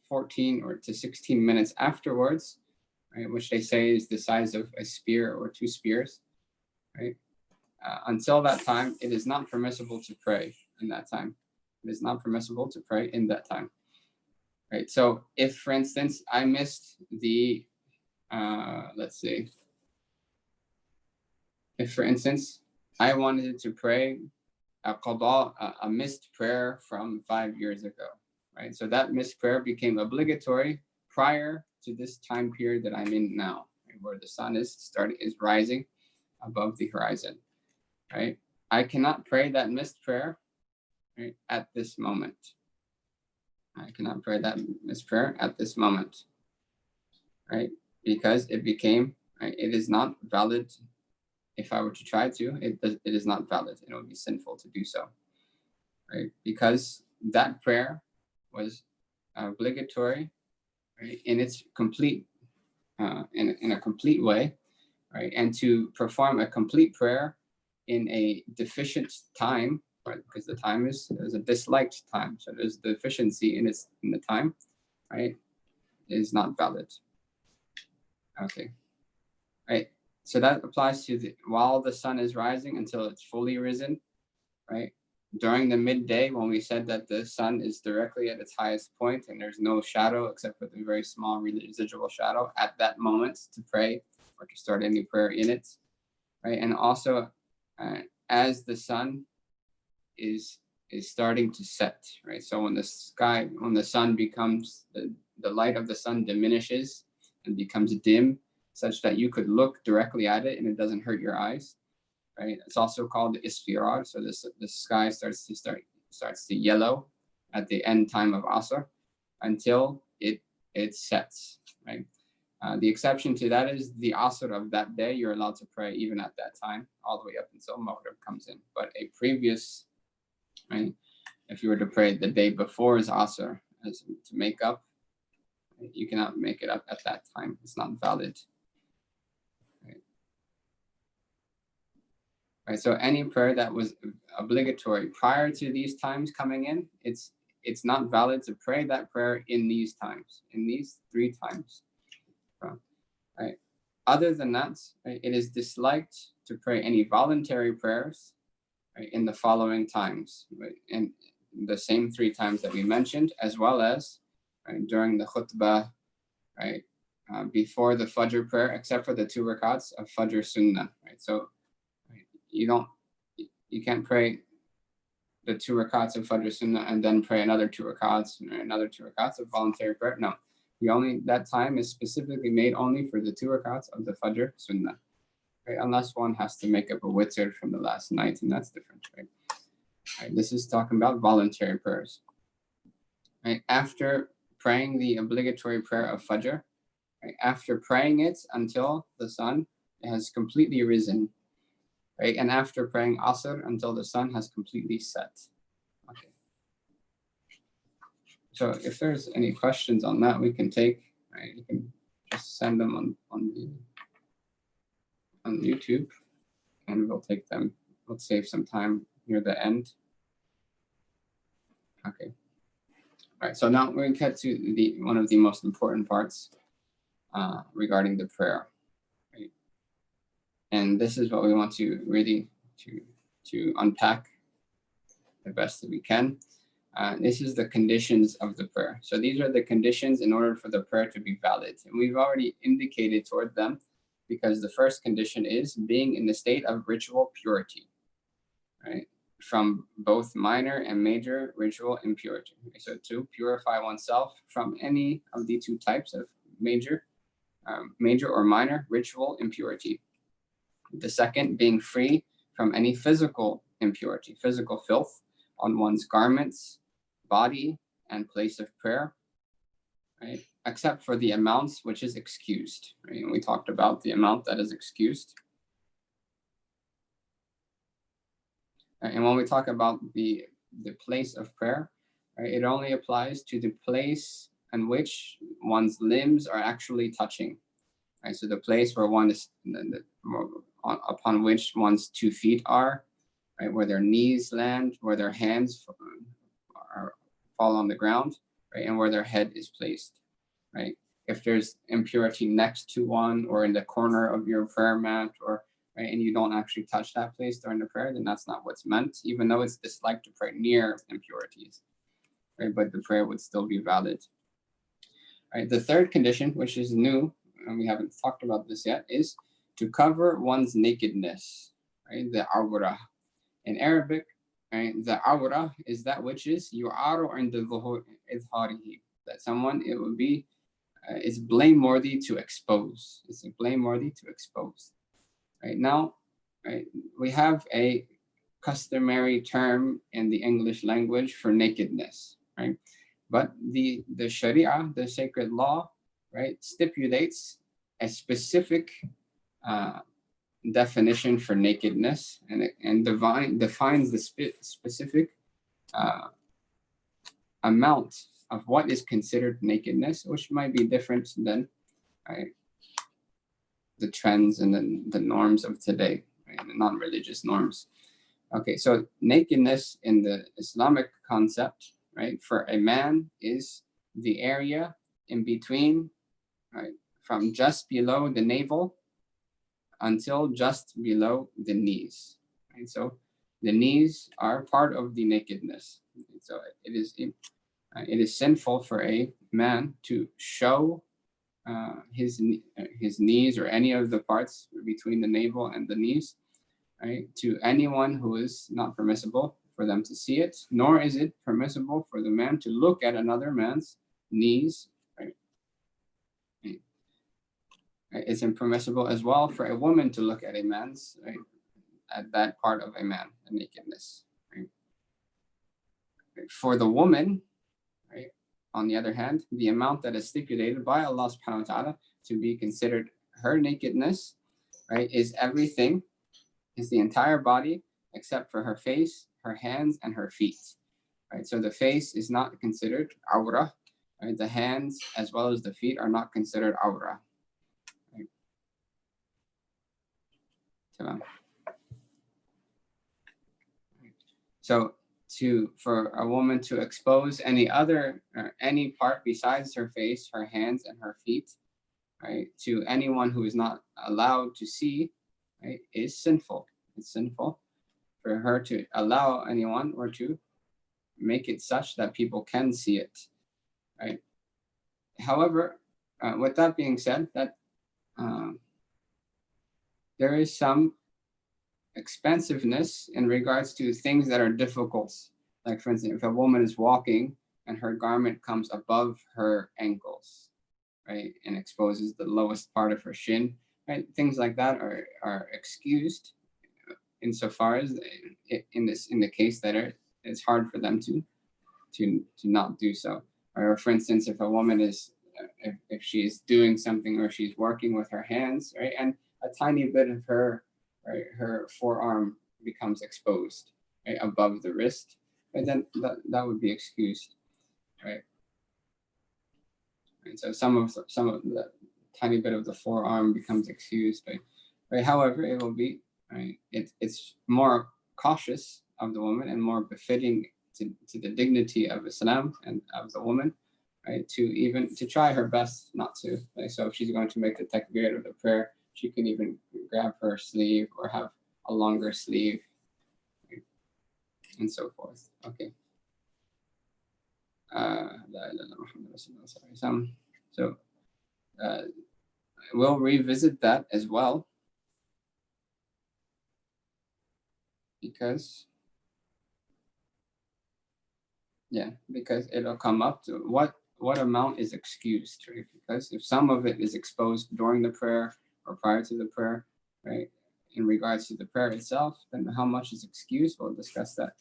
14 or to 16 minutes afterwards, right, which they say is the size of a spear or 2 spears, right? Until that time, it is not permissible to pray in that time. It is not permissible to pray in that time, right? So if, for instance, I missed the, let's see, if, for instance, I wanted to pray a qada, a missed prayer from 5 years ago, right? So that missed prayer became obligatory prior to this time period that I'm in now, right, where the sun is rising above the horizon, right? I cannot pray that missed prayer, right, at this moment. I cannot pray that missed prayer at this moment, right? Because it became, right, it is not valid. If I were to try to, it is not valid. It would be sinful to do so, right? Because that prayer was obligatory, right, in its complete, in a complete way, right? And to perform a complete prayer in a deficient time, right? Because the time is a disliked time, so there's deficiency in the time, right? Is not valid. Okay, right. So that applies to while the sun is rising until it's fully risen, right? During the midday, when we said that the sun is directly at its highest point and there's no shadow except for the very small residual shadow at that moment to pray or to start any prayer in it, right? And also, as the sun is is starting to set, right? So when the sun becomes, the light of the sun diminishes and becomes dim, such that you could look directly at it and it doesn't hurt your eyes, right? It's also called the isfirar. So the sky starts to yellow at the end time of Asr until it sets, right? The exception to that is the Asr of that day. You're allowed to pray even at that time, all the way up until Maghrib comes in. But a previous, right? If you were to pray the day before his Asr as to make up, you cannot make it up at that time. It's not valid. Right, so any prayer that was obligatory prior to these times coming in, it's not valid to pray that prayer in these times, in these 3 times. Right. Other than that, right, it is disliked to pray any voluntary prayers, right, in the following times, right, in the same 3 times that we mentioned, as well as, right, during the khutbah, right, before the Fajr prayer, except for the 2 rakats of Fajr Sunnah. Right, so you can't pray the 2 rakats of Fajr Sunnah and then pray another 2 rakats and another 2 rakats of voluntary prayer. No, that time is specifically made only for the 2 rakats of the Fajr Sunnah, right? Unless one has to make up a witr from the last night, and that's different, right? Right, this is talking about voluntary prayers. Right, after praying the obligatory prayer of Fajr, right, after praying it until the sun has completely risen, right, and after praying Asr until the sun has completely set. Okay. So if there's any questions on that, we can take, right, you can just send them on YouTube, and we'll take them. We'll save some time near the end. Okay. All right. So now we're gonna get to one of the most important parts regarding the prayer. Right? And this is what we want to really to unpack the best that we can. This is the conditions of the prayer. So these are the conditions in order for the prayer to be valid. And we've already indicated toward them, because the first condition is being in the state of ritual purity, right? From both minor and major ritual impurity. Okay, so to purify oneself from any of the 2 types of major or minor ritual impurity. The second, being free from any physical impurity, physical filth on one's garments, body, and place of prayer, right? Except for the amounts which is excused, right? And we talked about the amount that is excused. And when we talk about the place of prayer, right, it only applies to the place in which one's limbs are actually touching, right? So the place where one is, upon which one's 2 feet are, right, where their knees land, where their hands fall on the ground, right, and where their head is placed, right? If there's impurity next to one or in the corner of your prayer mat, or right, and you don't actually touch that place during the prayer, then that's not what's meant, even though it's disliked to pray near impurities, right? But the prayer would still be valid. Right, the third condition, which is new, and we haven't talked about this yet, is to cover one's nakedness, right? The awrah. In Arabic, right, the awrah is that which is yu'aru inda izharihi, that someone, it would be, is blameworthy to expose. It's blameworthy to expose. Right now, right, we have a customary term in the English language for nakedness, right? But the Sharia, the sacred law, right, stipulates a specific definition for nakedness, and defines the specific amount of what is considered nakedness, which might be different than, right, the trends and the norms of today, right, the non-religious norms. Okay, so nakedness in the Islamic concept, right, for a man is the area in between, right, from just below the navel until just below the knees. Right? So the knees are part of the nakedness. So it is sinful for a man to show his knees or any of the parts between the navel and the knees, right, to anyone who is not permissible for them to see it, nor is it permissible for the man to look at another man's knees. Right? It's impermissible as well for a woman to look at a man's, right, at that part of a man, a nakedness. Right? For the woman, right, on the other hand, the amount that is stipulated by Allah subhanahu wa ta'ala to be considered her nakedness, right, is everything, is the entire body except for her face, her hands, and her feet. Right? So the face is not considered awrah. Right? The hands as well as the feet are not considered awrah. Right? So for a woman to expose any other any part besides her face, her hands, and her feet, right, to anyone who is not allowed to see, right, is sinful. It's sinful for her to allow anyone or to make it such that people can see it, right? However, with that being said, that there is some expensiveness in regards to things that are difficult. Like, for instance, if a woman is walking and her garment comes above her ankles, right, and exposes the lowest part of her shin, right, things like that are excused insofar as in the case that it's hard for them to not do so. Or for instance, if a woman is if she's doing something or she's working with her hands, right, and a tiny bit of her, right, her forearm becomes exposed, right, above the wrist, right, then that would be excused, right? And so some of the tiny bit of the forearm becomes excused, right? Right. However, it will be, right, it's more cautious of the woman and more befitting to the dignity of Islam and of the woman, right, to try her best not to. Like, so if she's going to make the takbir of the prayer, she can even grab her sleeve or have a longer sleeve, right, and so forth. Okay. So we'll revisit that as well, because it'll come up to what amount is excused, right? Because if some of it is exposed during the prayer or prior to the prayer, right, in regards to the prayer itself, then how much is excused? We'll discuss that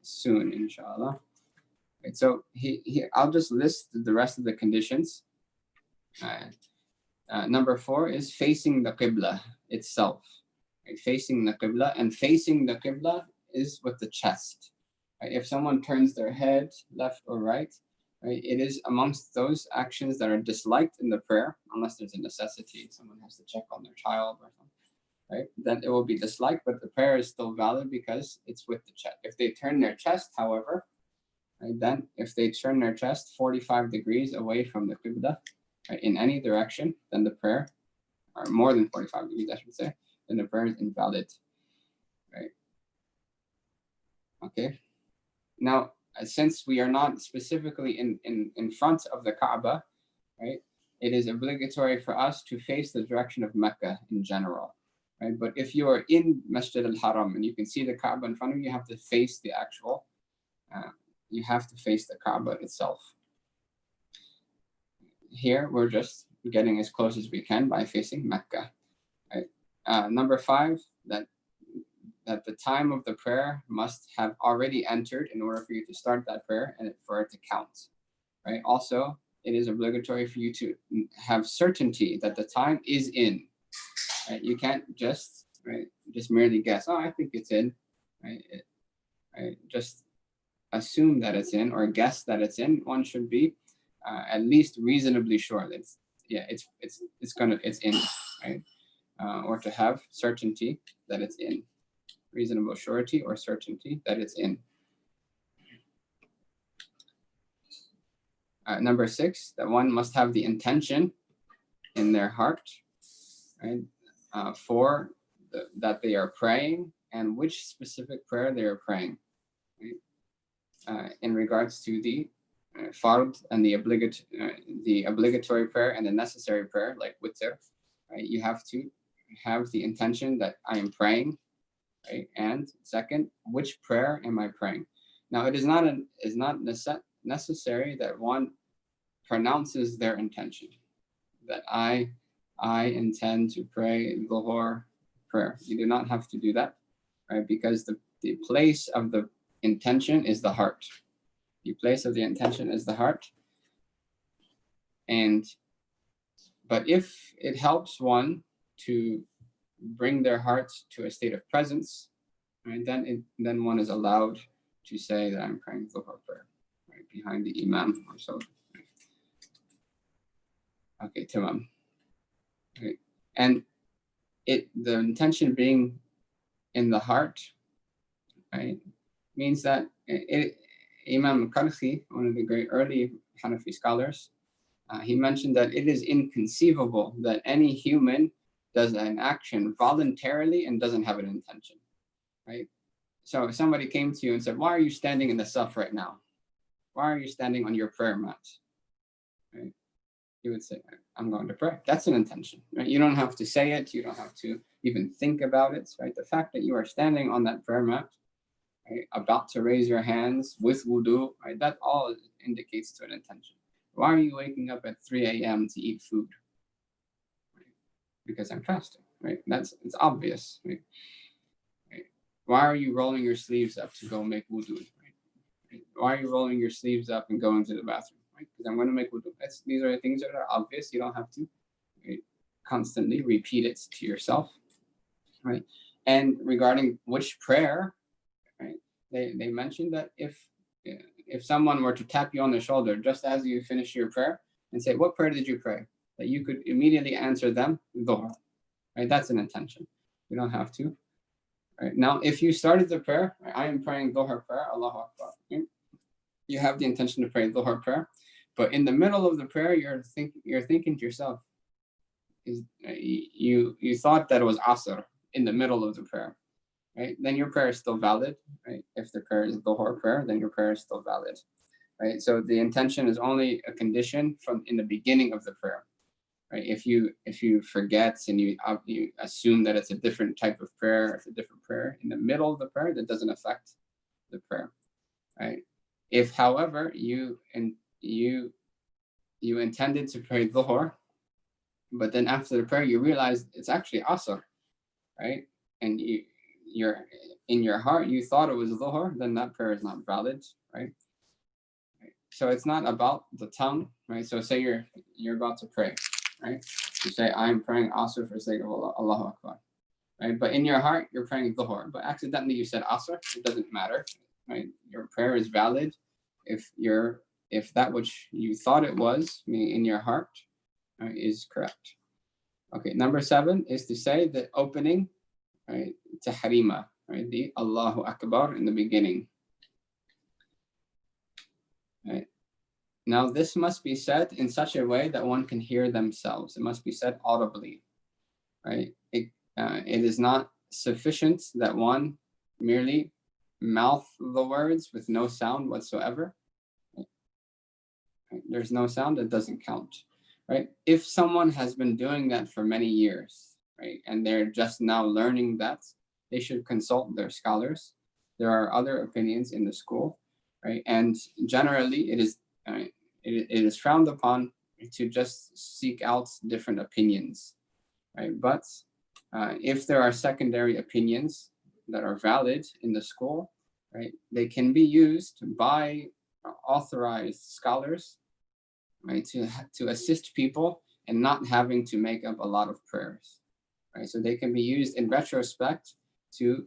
soon, inshallah. Right, so I'll just list the rest of the conditions. Number 4 is facing the qibla itself. Right? Facing the qibla, and facing the qibla is with the chest. Right? If someone turns their head left or right, right, it is amongst those actions that are disliked in the prayer, unless there's a necessity, someone has to check on their child or something, right? Then it will be disliked, but the prayer is still valid because it's with the chest. If they turn their chest, however, right, then if they turn their chest 45 degrees away from the qibla, right, in any direction, then the prayer, or more than 45 degrees, I should say, then the prayer is invalid, right? Okay. Now, since we are not specifically in front of the Kaaba, right, it is obligatory for us to face the direction of Mecca in general, right? But if you are in Masjid al-Haram and you can see the Kaaba in front of you, you have to face the actual, you have to face the Kaaba itself. Here, we're just getting as close as we can by facing Mecca, right? Number 5, that the time of the prayer must have already entered in order for you to start that prayer and for it to count, right? Also, it is obligatory for you to have certainty that the time is in, right? You can't just, right, just merely guess, oh, I think it's in, right? Right? Just assume that it's in or guess that it's in. One should be at least reasonably sure that it's in, right? Or to have certainty that it's in. Reasonable surety or certainty that it's in. Number 6, that one must have the intention in their heart, right, for that they are praying and which specific prayer they are praying, right? In regards to the fard and the obligatory prayer and the necessary prayer, like witr, right? You have to have the intention that I am praying, right? And second, which prayer am I praying? Now, it is not necessary that one pronounces their intention, that I intend to pray Dhuhr prayer. You do not have to do that, right? Because the place of the intention is the heart. The place of the intention is the heart. But if it helps one to bring their hearts to a state of presence, right, then one is allowed to say that I'm praying Dhuhr prayer, right, behind the imam or so. Okay, tamam. Okay. And the intention being in the heart, right, means that Imam Karhi, one of the great early Hanafi scholars, he mentioned that it is inconceivable that any human does an action voluntarily and doesn't have an intention, right? So if somebody came to you and said, why are you standing in the saf right now? Why are you standing on your prayer mat? Right? You would say, I'm going to pray. That's an intention, right? You don't have to say it. You don't have to even think about it, right? The fact that you are standing on that prayer mat, right, about to raise your hands with wudu, right, that all indicates to an intention. Why are you waking up at 3 a.m. to eat food? Right? Because I'm fasting, right? It's obvious, right? Why are you rolling your sleeves up to go make wudu? Right? Why are you rolling your sleeves up and going to the bathroom? Right? Because I'm going to make wudu. These are the things that are obvious. You don't have to, right, constantly repeat it to yourself, right? And regarding which prayer, right, they mentioned that if someone were to tap you on the shoulder just as you finish your prayer and say, what prayer did you pray? That you could immediately answer them, Dhuhr, right? That's an intention. You don't have to. Right? Now, if you started the prayer, right, I am praying Dhuhr prayer, Allahu Akbar. Right? You have the intention to pray Dhuhr prayer, but in the middle of the prayer, you're thinking to yourself, you thought that it was Asr in the middle of the prayer, right? Then your prayer is still valid, right? If the prayer is Dhuhr prayer, then your prayer is still valid, right? So the intention is only a condition from in the beginning of the prayer. Right? If you forget and you assume that it's a different type of prayer, it's a different prayer in the middle of the prayer, that doesn't affect the prayer, right? If, however, you intended to pray Dhuhr, but then after the prayer you realize it's actually Asr, right? And you're in your heart you thought it was Dhuhr, then that prayer is not valid, right? So it's not about the tongue, right? So say you're about to pray, right? You say, I'm praying Asr for the sake of Allah, Allahu Akbar, right? But in your heart, you're praying Dhuhr, but accidentally you said Asr, it doesn't matter, right? Your prayer is valid if that which you thought it was, meaning in your heart, right, is correct. Okay, number 7 is to say the opening, right, tahrima, right, the Allahu Akbar in the beginning. Right. Now, this must be said in such a way that one can hear themselves. It must be said audibly, right? It is not sufficient that one merely mouth the words with no sound whatsoever. Right? There's no sound, it doesn't count, right? If someone has been doing that for many years, right, and they're just now learning that, they should consult their scholars. There are other opinions in the school, right? And generally, it is frowned upon to just seek out different opinions, right? But if there are secondary opinions that are valid in the school, right, they can be used by authorized scholars, right, to assist people in not having to make up a lot of prayers, right? So they can be used in retrospect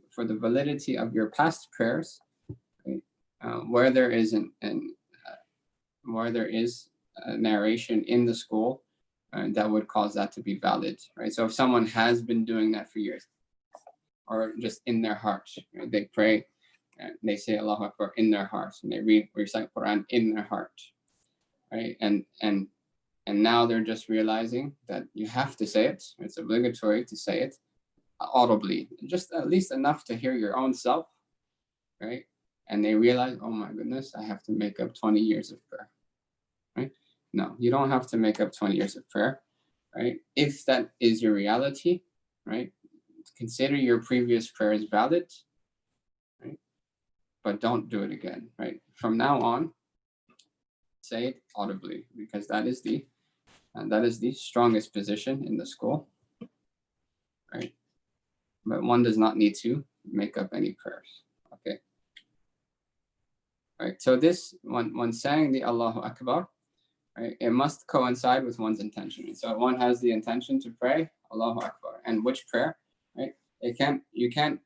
for the validity of your past prayers, right? Where there is a narration in the school that would cause that to be valid, right? So if someone has been doing that for years, or just in their heart, right, they pray, they say Allahu Akbar in their hearts, and they recite Quran in their heart, right? And now they're just realizing that you have to say it. It's obligatory to say it audibly, just at least enough to hear your own self, right? And they realize, oh my goodness, I have to make up 20 years of prayer, right? No, you don't have to make up 20 years of prayer, right? If that is your reality, right, consider your previous prayers valid, right? But don't do it again, right? From now on, say it audibly, because that is the strongest position in the school, right? But one does not need to make up any prayers. Okay. Right. So this when saying the Allahu Akbar, right, it must coincide with one's intention. So one has the intention to pray Allahu Akbar, and which prayer, right? You can't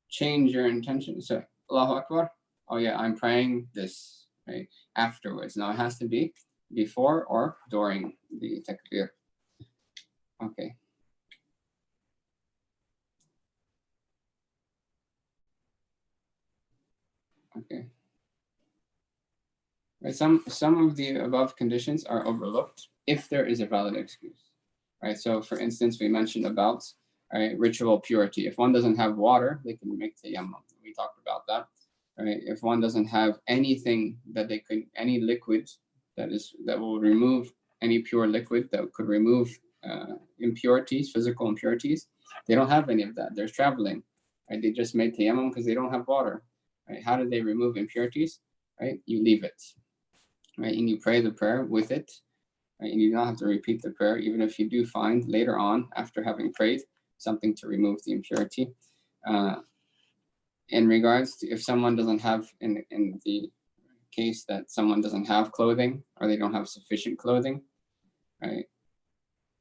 change your intention. So Allahu Akbar, oh yeah, I'm praying this, right? Afterwards. Now it has to be before or during the takbir. Okay. Okay. Right. Some of the above conditions are overlooked if there is a valid excuse. Right. So for instance, we mentioned about ritual purity. If one doesn't have water, they can make tayammum. We talked about that. Right. If one doesn't have anything that any liquid that will remove any pure liquid that could remove impurities, physical impurities, they don't have any of that. They're traveling. Right. They just made tayammum because they don't have water. Right. How do they remove impurities? Right. You leave it. Right, and you pray the prayer with it, right, and you don't have to repeat the prayer, even if you do find later on, after having prayed, something to remove the impurity. In regards to if someone doesn't have, in the case that someone doesn't have clothing or they don't have sufficient clothing, right,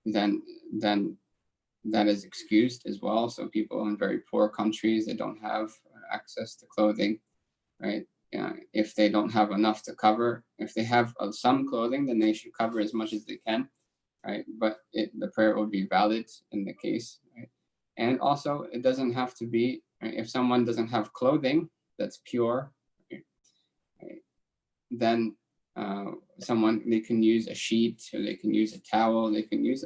then that is excused as well. So people in very poor countries that don't have access to clothing, right? If they don't have enough to cover, if they have some clothing, then they should cover as much as they can, right? But the prayer will be valid in the case, right? And also, it doesn't have to be, right, if someone doesn't have clothing that's pure, right, then they can use a sheet, or they can use a towel, they can use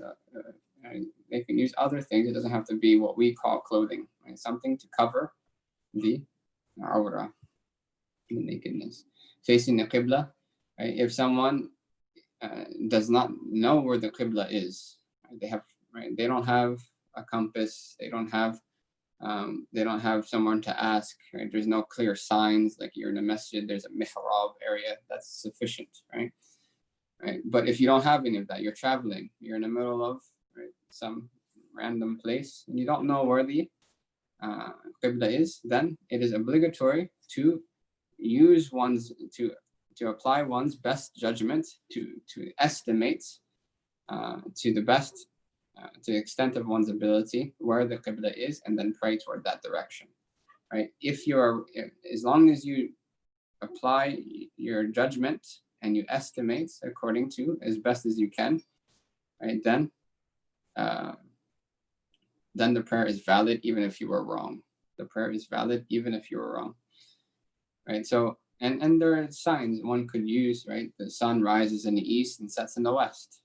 other things. It doesn't have to be what we call clothing, right? Something to cover the awrah, the nakedness. Facing the Qibla, right? If someone does not know where the Qibla is, right? They don't have a compass, they don't have someone to ask, right? There's no clear signs, like you're in a masjid, there's a mihrab area, that's sufficient, right? Right. But if you don't have any of that, you're traveling, you're in the middle of, right, some random place, and you don't know where the Qibla is, then it is obligatory to apply one's best judgment to estimate to the extent of one's ability where the Qibla is, and then pray toward that direction, right? As long as you apply your judgment and you estimate according to as best as you can, right, then the prayer is valid even if you were wrong. The prayer is valid even if you were wrong. Right. So and there are signs one could use, right? The sun rises in the east and sets in the west.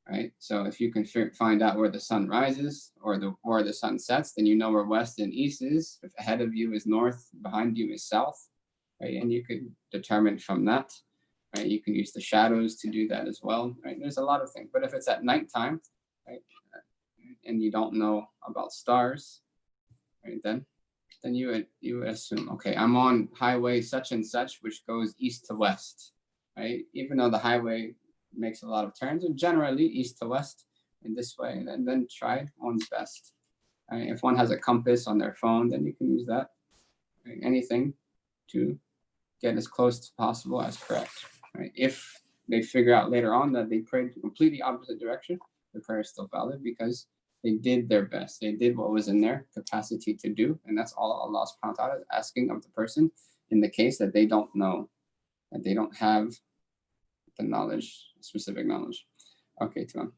Right. So if you can find out where the sun rises or where the sun sets, then you know where west and east is. If ahead of you is north, behind you is south, right? And you could determine from that. Right. You can use the shadows to do that as well. Right. There's a lot of things. But if it's at nighttime, right, and you don't know about stars, right, then you would assume, okay, I'm on highway such and such, which goes east to west, right? Even though the highway makes a lot of turns, and generally east to west in this way, and then try one's best. Right? If one has a compass on their phone, then you can use that. Right? Anything to get as close as possible as correct. Right? If they figure out later on that they prayed the completely opposite direction, the prayer is still valid because they did their best. They did what was in their capacity to do. And that's all Allah subhanahu wa ta'ala is asking of the person in the case that they don't know, that they don't have the knowledge, specific knowledge. Okay, Tamam.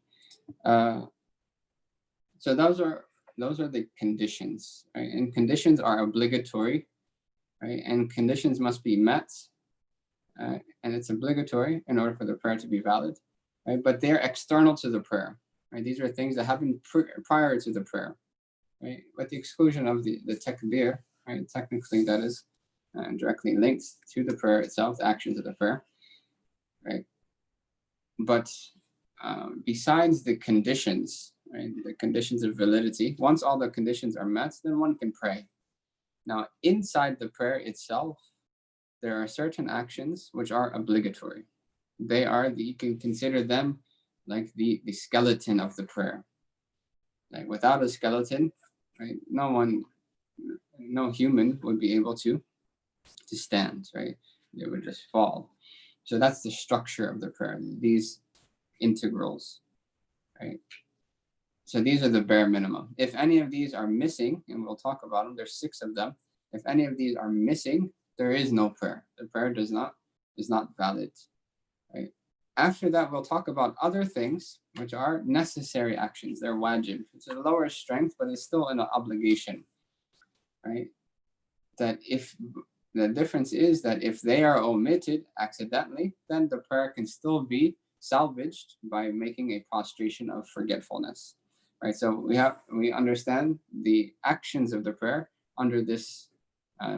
So those are the conditions, right? And conditions are obligatory, right? And conditions must be met, and it's obligatory in order for the prayer to be valid, right? But they're external to the prayer. Right? These are things that happen prior to the prayer, right? With the exclusion of the takbir, right? Technically, that is directly linked to the prayer itself, the actions of the prayer, right? But besides the conditions, right? The conditions of validity. Once all the conditions are met, then one can pray. Now, inside the prayer itself, there are certain actions which are obligatory. You can consider them like the skeleton of the prayer. Like without a skeleton, right, no human would be able to stand, right? They would just fall. So that's the structure of the prayer, these integrals, right? So these are the bare minimum. If any of these are missing, and we'll talk about them, there's 6 of them. If any of these are missing, there is no prayer. The prayer is not valid, right? After that, we'll talk about other things which are necessary actions. They're wajib. It's a lower strength, but it's still an obligation, right? That if the difference is that if they are omitted accidentally, then the prayer can still be salvaged by making a prostration of forgetfulness, right? So we understand the actions of the prayer under this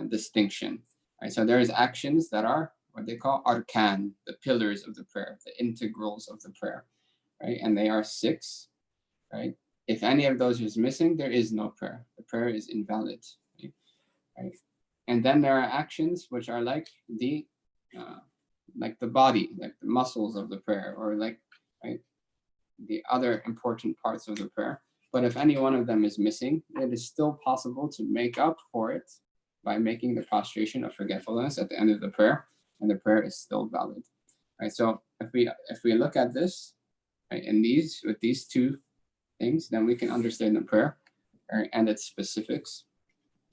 distinction, right? So there is actions that are what they call arkan, the pillars of the prayer, the integrals of the prayer, right? And they are 6, right? If any of those is missing, there is no prayer. The prayer is invalid, right? And then there are actions which are like the body, like the muscles of the prayer, or like, right, the other important parts of the prayer. But if any one of them is missing, it is still possible to make up for it by making the prostration of forgetfulness at the end of the prayer, and the prayer is still valid. Right. So if we look at this, right, with these 2 things, then we can understand the prayer, right, and its specifics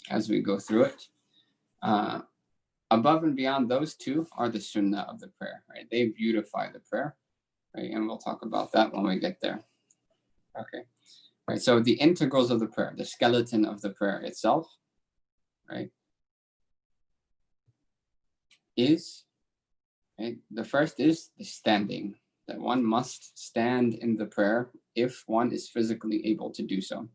as we go through it. Above and beyond those 2 are the sunnah of the prayer, right? They beautify the prayer, right? And we'll talk about that when we get there. Okay, right. So the integrals of the prayer, the skeleton of the prayer itself, right, is, right, the first is the standing, that one must stand in the prayer if one is physically able to do so.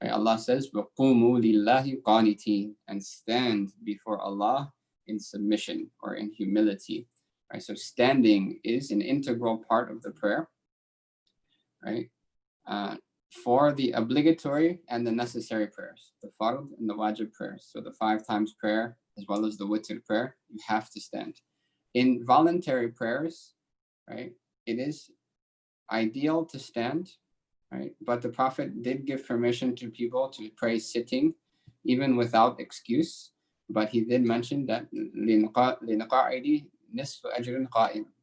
Right? Allah says, وَقُومُوا لِلَّهِ قَانِتِينَ, and stand before Allah in submission or in humility. Right? So standing is an integral part of the prayer, right? For the obligatory and the necessary prayers, the fard and the wajib prayers. So the 5 times prayer as well as the witr prayer, you have to stand. In voluntary prayers, right, it is ideal to stand, right? But the Prophet did give permission to people to pray sitting, even without excuse. But he did mention that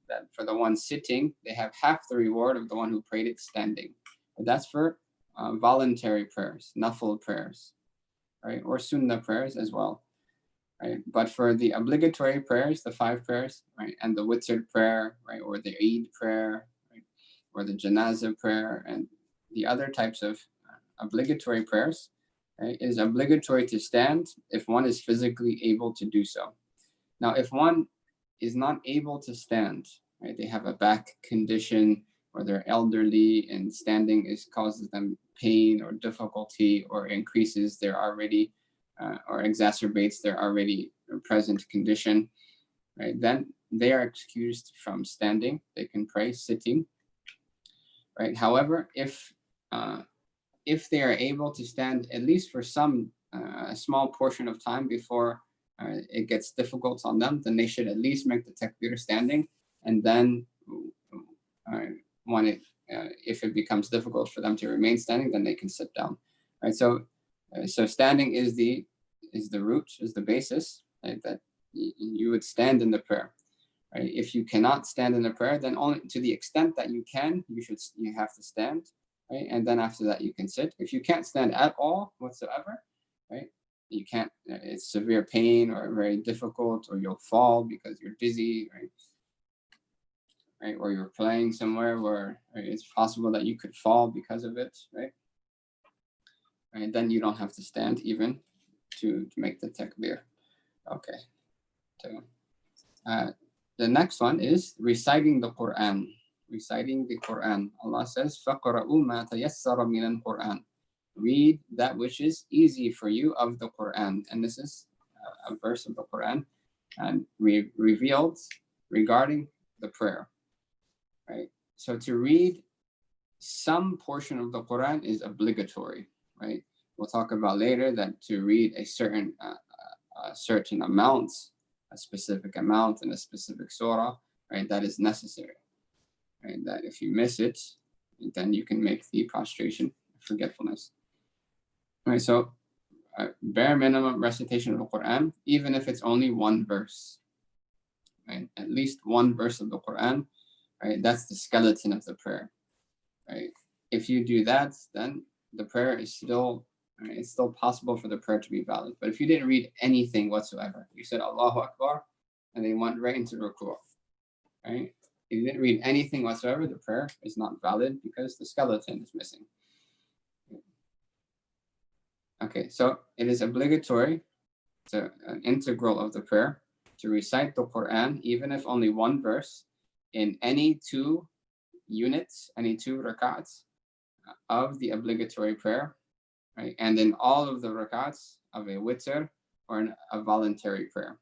that for the one sitting, they have half the reward of the one who prayed it standing. But that's for voluntary prayers, nafil prayers, right? Or sunnah prayers as well, right? But for the obligatory prayers, the 5 prayers, right, and the witr prayer, right, or the Eid prayer, right, or the janazah prayer, and the other types of obligatory prayers, right, it is obligatory to stand if one is physically able to do so. Now, if one is not able to stand, right, they have a back condition, or they're elderly and standing causes them pain or difficulty, or increases their already or exacerbates their already present condition, right, then they are excused from standing. They can pray sitting, right? However, if they are able to stand at least for some a small portion of time before it gets difficult on them, then they should at least make the takbir standing, and then if it becomes difficult for them to remain standing, then they can sit down, right? So standing is the root, is the basis, right, that you would stand in the prayer, right? If you cannot stand in the prayer, then only to the extent that you can, you have to stand, right? And then after that you can sit. If you can't stand at all whatsoever, right, you can't, it's severe pain or very difficult, or you'll fall because you're dizzy, right? Right, or you're playing somewhere where, right, it's possible that you could fall because of it, right? Right, then you don't have to stand even to make the takbir. Okay. So the next one is reciting the Quran. Reciting the Quran. Allah says, فَقْرَؤُوا مَا تَيَسَّرَ مِنَ الْقُرْآنِ. Read that which is easy for you of the Quran. And this is a verse of the Quran and revealed regarding the prayer. Right? So to read some portion of the Quran is obligatory, right? We'll talk about later that to read a certain amount, a specific amount in a specific surah, right? That is necessary, right? That if you miss it, then you can make the prostration forgetfulness. Right, so bare minimum recitation of the Quran, even if it's only one verse, right? At least one verse of the Quran, right? That's the skeleton of the prayer, right? If you do that, then the prayer is still, right, it's still possible for the prayer to be valid. But if you didn't read anything whatsoever, you said Allahu Akbar, and then went right into ruku', right? If you didn't read anything whatsoever, the prayer is not valid because the skeleton is missing. Okay, so it is obligatory, it's an integral of the prayer, to recite the Quran, even if only one verse, in any 2 units, any 2 rak'ats of the obligatory prayer, right? And in all of the rak'ats of a witr or a voluntary prayer.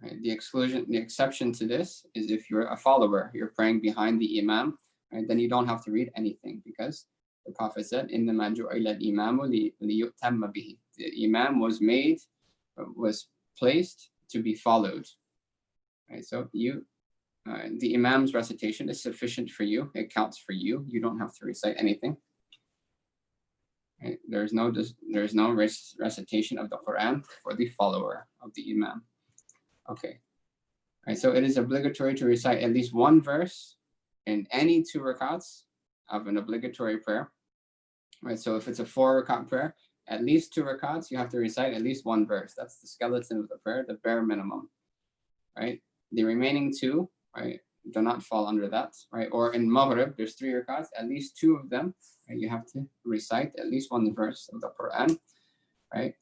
Right? The exception to this is if you're a follower, you're praying behind the imam, right? Then you don't have to read anything because the Prophet said, "Innama ju'ila al-imamu liyu'tamma bihi." The imam was placed to be followed. Right? So the imam's recitation is sufficient for you. It counts for you. You don't have to recite anything. Right? There's no recitation of the Quran for the follower of the imam. Okay. Right, so it is obligatory to recite at least one verse in any 2 rakats of an obligatory prayer. Right, so if it's a 4 rakat prayer, at least 2 rakats, you have to recite at least one verse. That's the skeleton of the prayer, the bare minimum. Right, the remaining 2, right, do not fall under that. Right, or in Maghrib, there's 3 rakats, at least 2 of them, right, you have to recite at least one verse of the Quran. Right,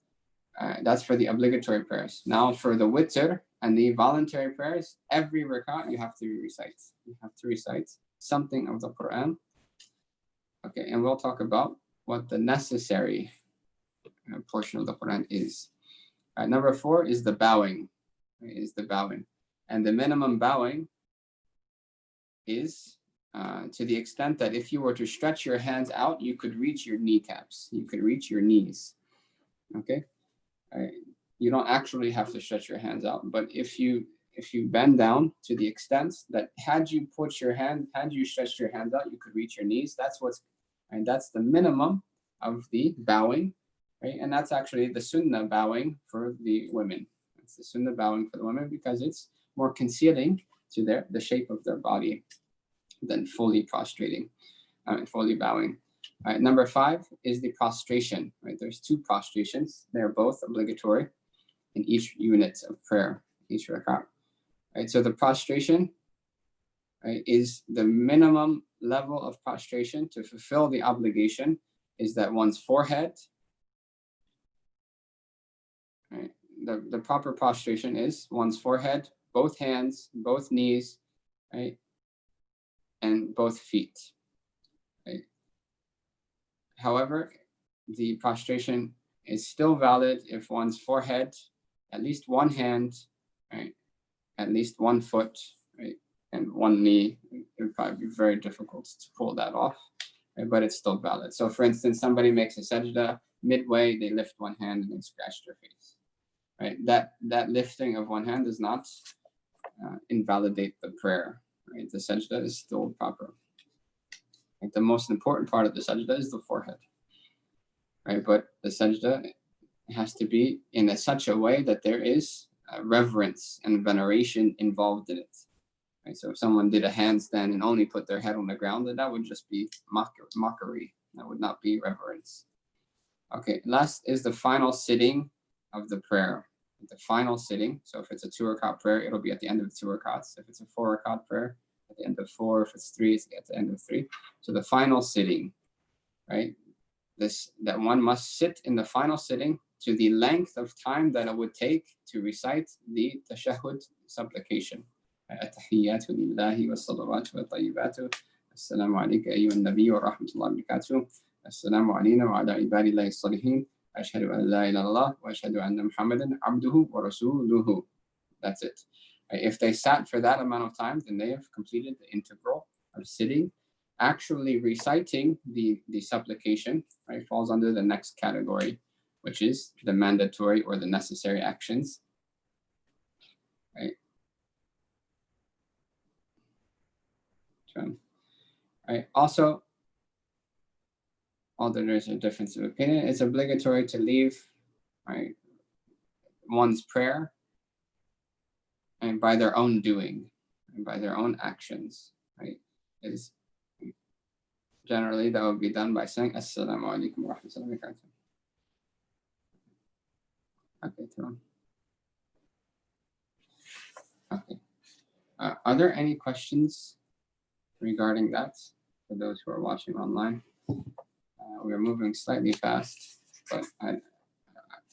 that's for the obligatory prayers. Now for the witr and the voluntary prayers, every rakat you have to recite. You have to recite something of the Quran. Okay, and we'll talk about what the necessary portion of the Quran is. Number 4 is the bowing. And the minimum bowing is to the extent that if you were to stretch your hands out, you could reach your kneecaps. You could reach your knees. Okay, you don't actually have to stretch your hands out, but if you bend down to the extent that had you stretched your hands out, you could reach your knees. That's the minimum of the bowing, right? And that's actually the sunnah bowing for the women. It's the sunnah bowing for the women because it's more concealing to the shape of their body than fully prostrating, fully bowing. All right, number 5 is the prostration. Right, there's 2 prostrations. They're both obligatory in each unit of prayer, each rakat. Right, so the prostration, right, is the minimum level of prostration to fulfill the obligation. Is that one's forehead? Right, the proper prostration is one's forehead, both hands, both knees, right, and both feet. Right. However, the prostration is still valid if one's forehead, at least one hand, right, at least one foot, right, and one knee. It would probably be very difficult to pull that off, right, but it's still valid. So for instance, somebody makes a sajda, midway they lift one hand and they scratch their face. Right, that lifting of one hand does not invalidate the prayer. Right, the sajda is still proper. Like the most important part of the sajda is the forehead. Right, but the sajda has to be in such a way that there is reverence and veneration involved in it. Right, so if someone did a handstand and only put their head on the ground, then that would just be mockery. That would not be reverence. Okay, last is the final sitting of the prayer. The final sitting. So if it's a 2 rakat prayer, it'll be at the end of 2 rakats. If it's a 4 rakat prayer, at the end of 4. If it's 3, it's at the end of 3. So the final sitting, right? That one must sit in the final sitting to the length of time that it would take to recite the tashahhud supplication. At-tahiyyatu lillahi wa salawatu wa tayyibatu. Assalamu alayka ayyuhan nabiy wa rahmatullahi wa barakatuh. Assalamu alayna wa ala ibadillahi salihin. Ashhadu an la ilaha illallah wa ashhadu anna Muhammadan abduhu wa rasuluhu. That's it. If they sat for that amount of time, then they have completed the integral of sitting actually reciting the supplication, right, falls under the next category, which is the mandatory or the necessary actions, right? So, right. Also, although there's a difference of opinion, it's obligatory to leave, right, one's prayer and by their own doing and by their own actions, right? Is generally that would be done by saying Assalamu alaikum wa rahmatullahi wa barakatuh. Okay, Turan. Okay. Are there any questions regarding that for those who are watching online? We are moving slightly fast, but I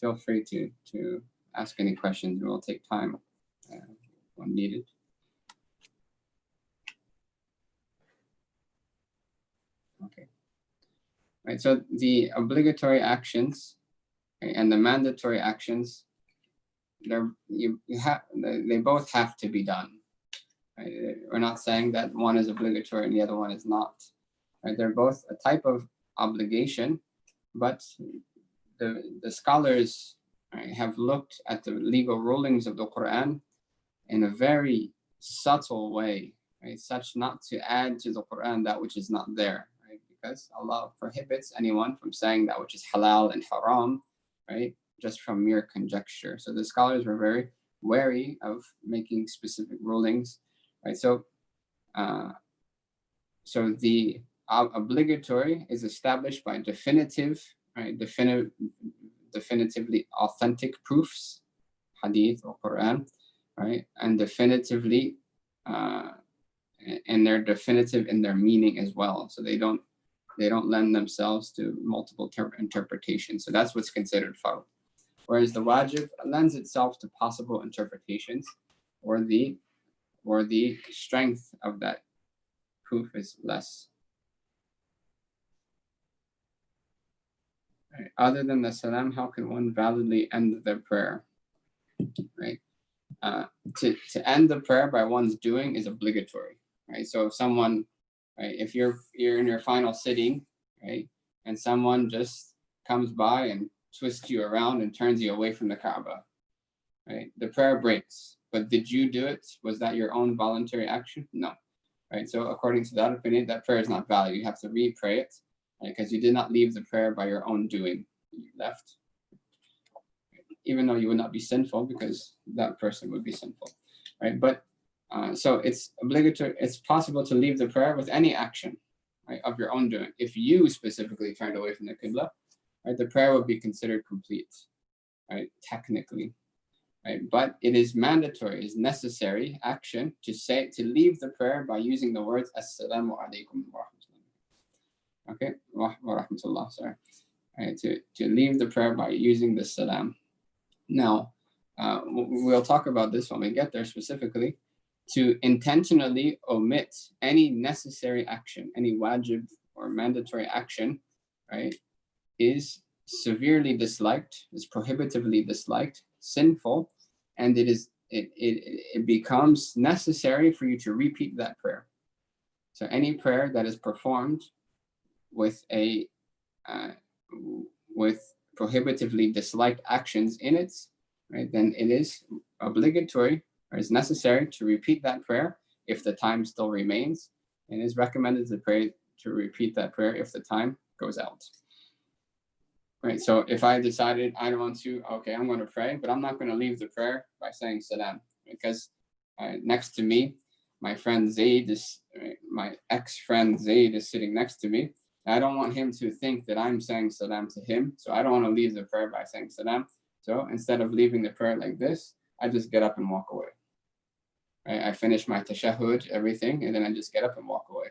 feel free to ask any questions. It will take time when needed. Okay. Right. So the obligatory actions, okay, and the mandatory actions, they both have to be done. Right? We're not saying that one is obligatory and the other one is not. Right? They're both a type of obligation, but the scholars, right, have looked at the legal rulings of the Quran in a very subtle way, right? Such not to add to the Quran that which is not there, right? Because Allah prohibits anyone from saying that which is halal and haram, right? Just from mere conjecture. So the scholars were very wary of making specific rulings, right? So the obligatory is established by definitive, right? Definitively authentic proofs, hadith or Quran, right? And definitively, and they're definitive in their meaning as well. So they don't lend themselves to multiple interpretations. So that's what's considered fard. Whereas the wajib lends itself to possible interpretations, or the strength of that proof is less. Right. Other than the salam, how can one validly end their prayer? Right. To end the prayer by one's doing is obligatory. Right. So if someone, right, if you're in your final sitting, right, and someone just comes by and twists you around and turns you away from the Kaaba, right, the prayer breaks. But did you do it? Was that your own voluntary action? No. Right. So according to that opinion, that prayer is not valid. You have to re-pray it, because you did not leave the prayer by your own doing. You left, even though you would not be sinful, because that person would be sinful, right? But so it's obligatory. It's possible to leave the prayer with any action, right, of your own doing. If you specifically turned away from the Qibla, right, the prayer would be considered complete, right, technically, right? But it is mandatory, is necessary action to leave the prayer by using the words Assalamu alaikum wa rahmatullah. Okay, wa rahmatullah, sorry. Right, to leave the prayer by using the salam. Now, we'll talk about this when we get there specifically. To intentionally omit any necessary action, any wajib or mandatory action, right, is severely disliked, is prohibitively disliked, sinful, and it becomes necessary for you to repeat that prayer. So any prayer that is performed with prohibitively disliked actions in it, right, then it is obligatory or is necessary to repeat that prayer if the time still remains, and is recommended to repeat that prayer if the time goes out. Right. So if I decided I don't want to, okay, I'm going to pray, but I'm not going to leave the prayer by saying salam, because next to me, my friend Zaid my ex-friend Zaid is sitting next to me. I don't want him to think that I'm saying salam to him, so I don't want to leave the prayer by saying salam. So instead of leaving the prayer like this, I just get up and walk away. Right? I finish my tashahhud, everything, and then I just get up and walk away.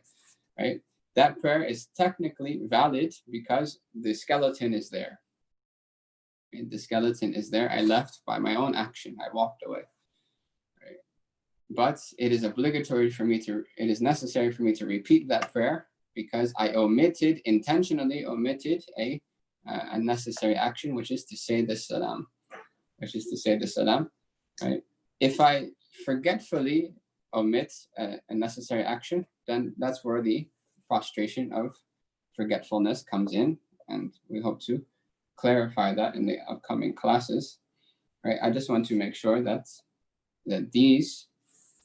Right? That prayer is technically valid because the skeleton is there. Right? The skeleton is there. I left by my own action. I walked away. Right? But it is obligatory for me it is necessary for me to repeat that prayer because I intentionally omitted a necessary action, which is to say the salam. Right? If I forgetfully omit a necessary action, then that's where the prostration of forgetfulness comes in, and we hope to clarify that in the upcoming classes. Right? I just want to make sure that these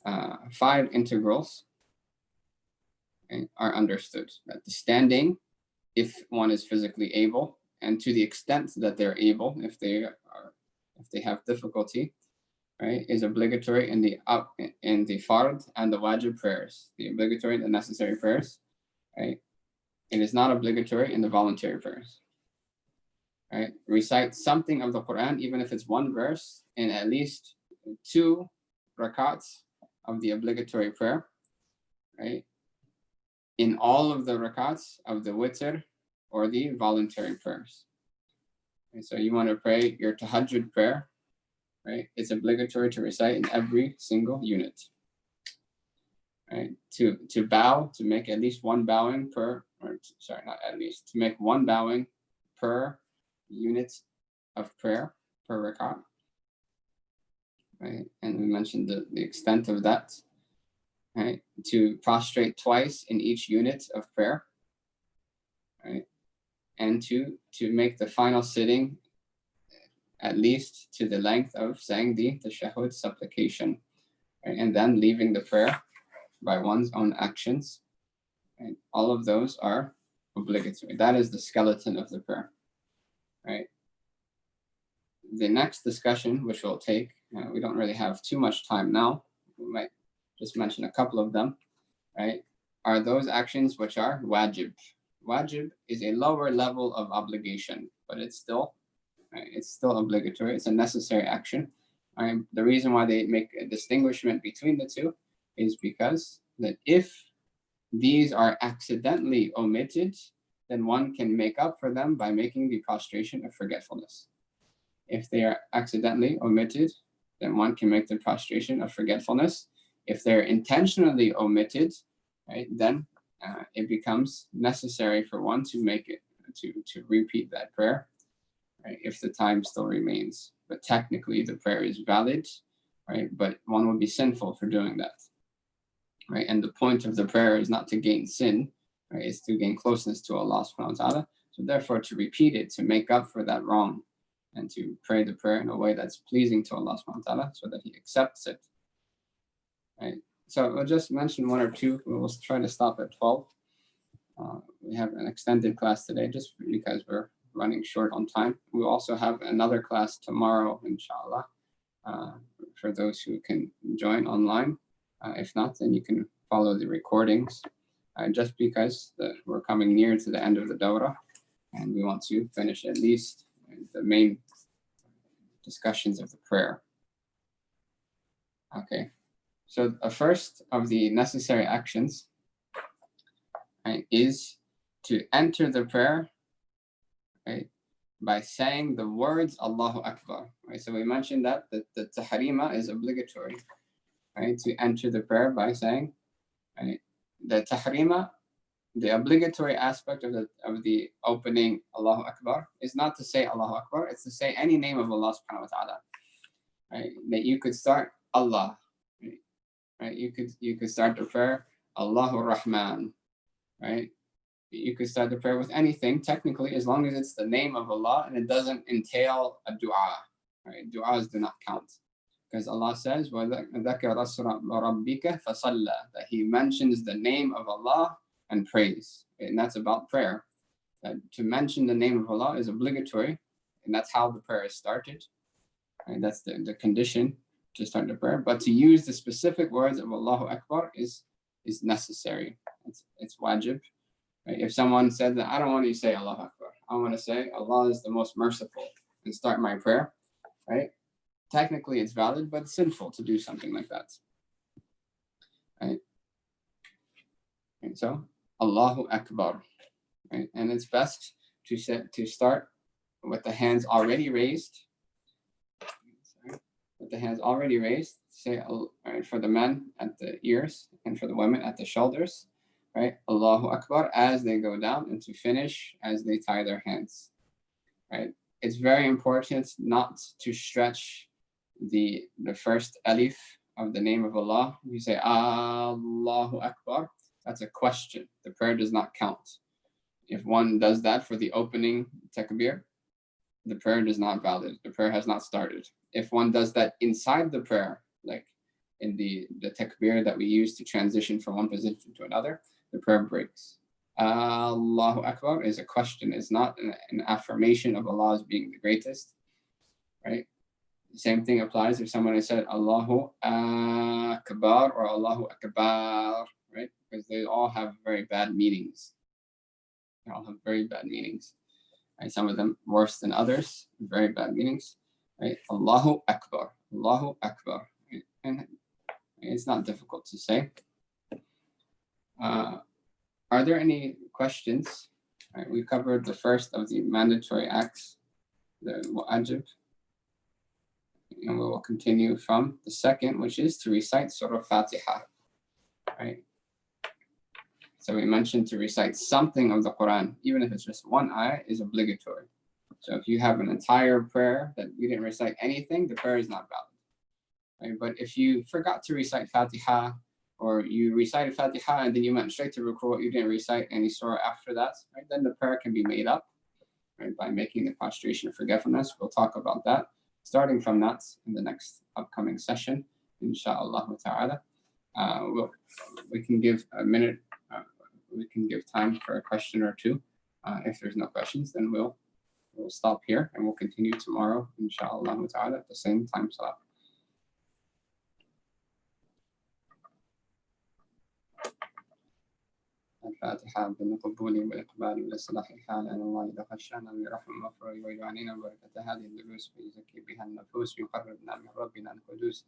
5 integrals, right, are understood. That the standing, if one is physically able, and to the extent that they're able, if they have difficulty, right, is obligatory in the fard and the wajib prayers, the obligatory and the necessary prayers, right? It is not obligatory in the voluntary prayers, right? Recite something of the Quran, even if it's 1 verse, in at least 2 rakats of the obligatory prayer, right? In all of the rakats of the witr or the voluntary prayers. And so you want to pray your tahajjud prayer, right? It's obligatory to recite in every single unit, right? To bow, to make at least 1 bowing per, or sorry, not at least, to make 1 bowing per unit of prayer per rakat, right? And we mentioned the extent of that, right? To prostrate twice in each unit of prayer, right? And to make the final sitting at least to the length of saying the tashahhud supplication, right? And then leaving the prayer by one's own actions. Right? All of those are obligatory. That is the skeleton of the prayer, right? The next discussion, which we'll take, we don't really have too much time now. We might just mention a couple of them, right? Are those actions which are wajib. Wajib is a lower level of obligation, but it's still obligatory. It's a necessary action. The reason why they make a distinguishment between the two is because that if these are accidentally omitted, then one can make up for them by making the prostration of forgetfulness. If they are accidentally omitted, then one can make the prostration of forgetfulness. If they're intentionally omitted, right, then it becomes necessary for one to make it, to repeat that prayer, right, if the time still remains. But technically the prayer is valid, right, but one would be sinful for doing that, right? And the point of the prayer is not to gain sin, right? It's to gain closeness to Allah subhanahu wa ta'ala. So therefore, to repeat it, to make up for that wrong, and to pray the prayer in a way that's pleasing to Allah subhanahu wa ta'ala so that He accepts it, right? So we'll just mention 1 or 2. We'll try to stop at 12. We have an extended class today just because we're running short on time. We'll also have another class tomorrow, inshallah, for those who can join online. If not, then you can follow the recordings, just because we're coming near to the end of the dawrah, and we want to finish at least the main discussions of the prayer. Okay, so the first of the necessary actions, right, is to enter the prayer, right, by saying the words Allahu Akbar. Right? So we mentioned that the tahrima is obligatory, right, to enter the prayer by saying, right, the tahrima, the obligatory aspect of the opening Allahu Akbar is not to say Allahu Akbar, it's to say any name of Allah subhanahu wa ta'ala. Right? That you could start Allah. Right? You could start the prayer Allahu Rahman. Right? You could start the prayer with anything technically, as long as it's the name of Allah and it doesn't entail a dua. Right? Du'as do not count. Because Allah says, وَذَكَرَ اسْمَ رَبِّكَ فَصَلَّى, that He mentions the name of Allah and prays. And that's about prayer. To mention the name of Allah is obligatory, and that's how the prayer is started. And that's the condition to start the prayer. But to use the specific words of Allahu Akbar is necessary. It's wajib. Right? If someone said that, I don't want to say Allahu Akbar, I want to say Allah is the most merciful, and start my prayer, right? Technically it's valid, but it's sinful to do something like that. Right? And so Allahu Akbar. Right? And it's best to start with the hands already raised. With the hands already raised, say, right, for the men at the ears and for the women at the shoulders, right? Allahu Akbar as they go down, and to finish as they tie their hands. Right? It's very important not to stretch the first alif of the name of Allah. You say Allahu Akbar. That's a question. The prayer does not count. If one does that for the opening takbir, the prayer is not valid. The prayer has not started. If one does that inside the prayer, like in the takbir that we use to transition from one position to another, the prayer breaks. Allahu Akbar is a question. It's not an affirmation of Allah as being the greatest, right? The same thing applies if someone has said Allahu Akbar or Allahu Akbar, right? Because they all have very bad meanings. They all have very bad meanings. Right? Some of them worse than others, very bad meanings. Right? Allahu Akbar, Allahu Akbar. Right? And it's not difficult to say. Are there any questions? Right, we covered the first of the mandatory acts, the wajib, and we will continue from the second, which is to recite Surah Fatiha. Right? So we mentioned to recite something of the Quran, even if it's just one ayah, is obligatory. So if you have an entire prayer that you didn't recite anything, the prayer is not valid. Right? But if you forgot to recite Fatiha, or you recited Fatiha and then you went straight to ruku', you didn't recite any surah after that, right? Then the prayer can be made up, right, by making the prostration of forgetfulness. We'll talk about that starting from that in the next upcoming session, inshallah ta'ala. We can give a minute, we can give time for a question or two. If there's no questions, then we'll stop here and we'll continue tomorrow, inshallah ta'ala, at the same time slot. الفاتحة بالقبول والإقبال والإصلاح الحال أن الله إذا خشانا برحمة مغفرة ويعنينا بركة هذه الدروس ويزكي بها النفوس ويقربنا من ربنا القدوس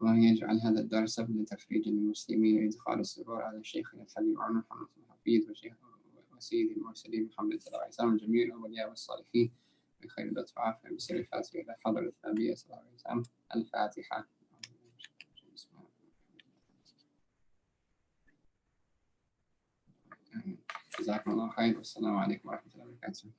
وأن يجعل هذا الدار سبب تفريج للمسلمين وإدخال السرور على شيخنا الحبيب عمر محمد الحفيظ وشيخ وسيد المرسلين محمد صلى الله عليه وسلم جميع الأولياء والصالحين بخير لطف وعافية بسر الفاتحة إلى حضرة النبي صلى الله عليه وسلم. الفاتحة. جزاكم الله خير والسلام عليكم ورحمة الله وبركاته.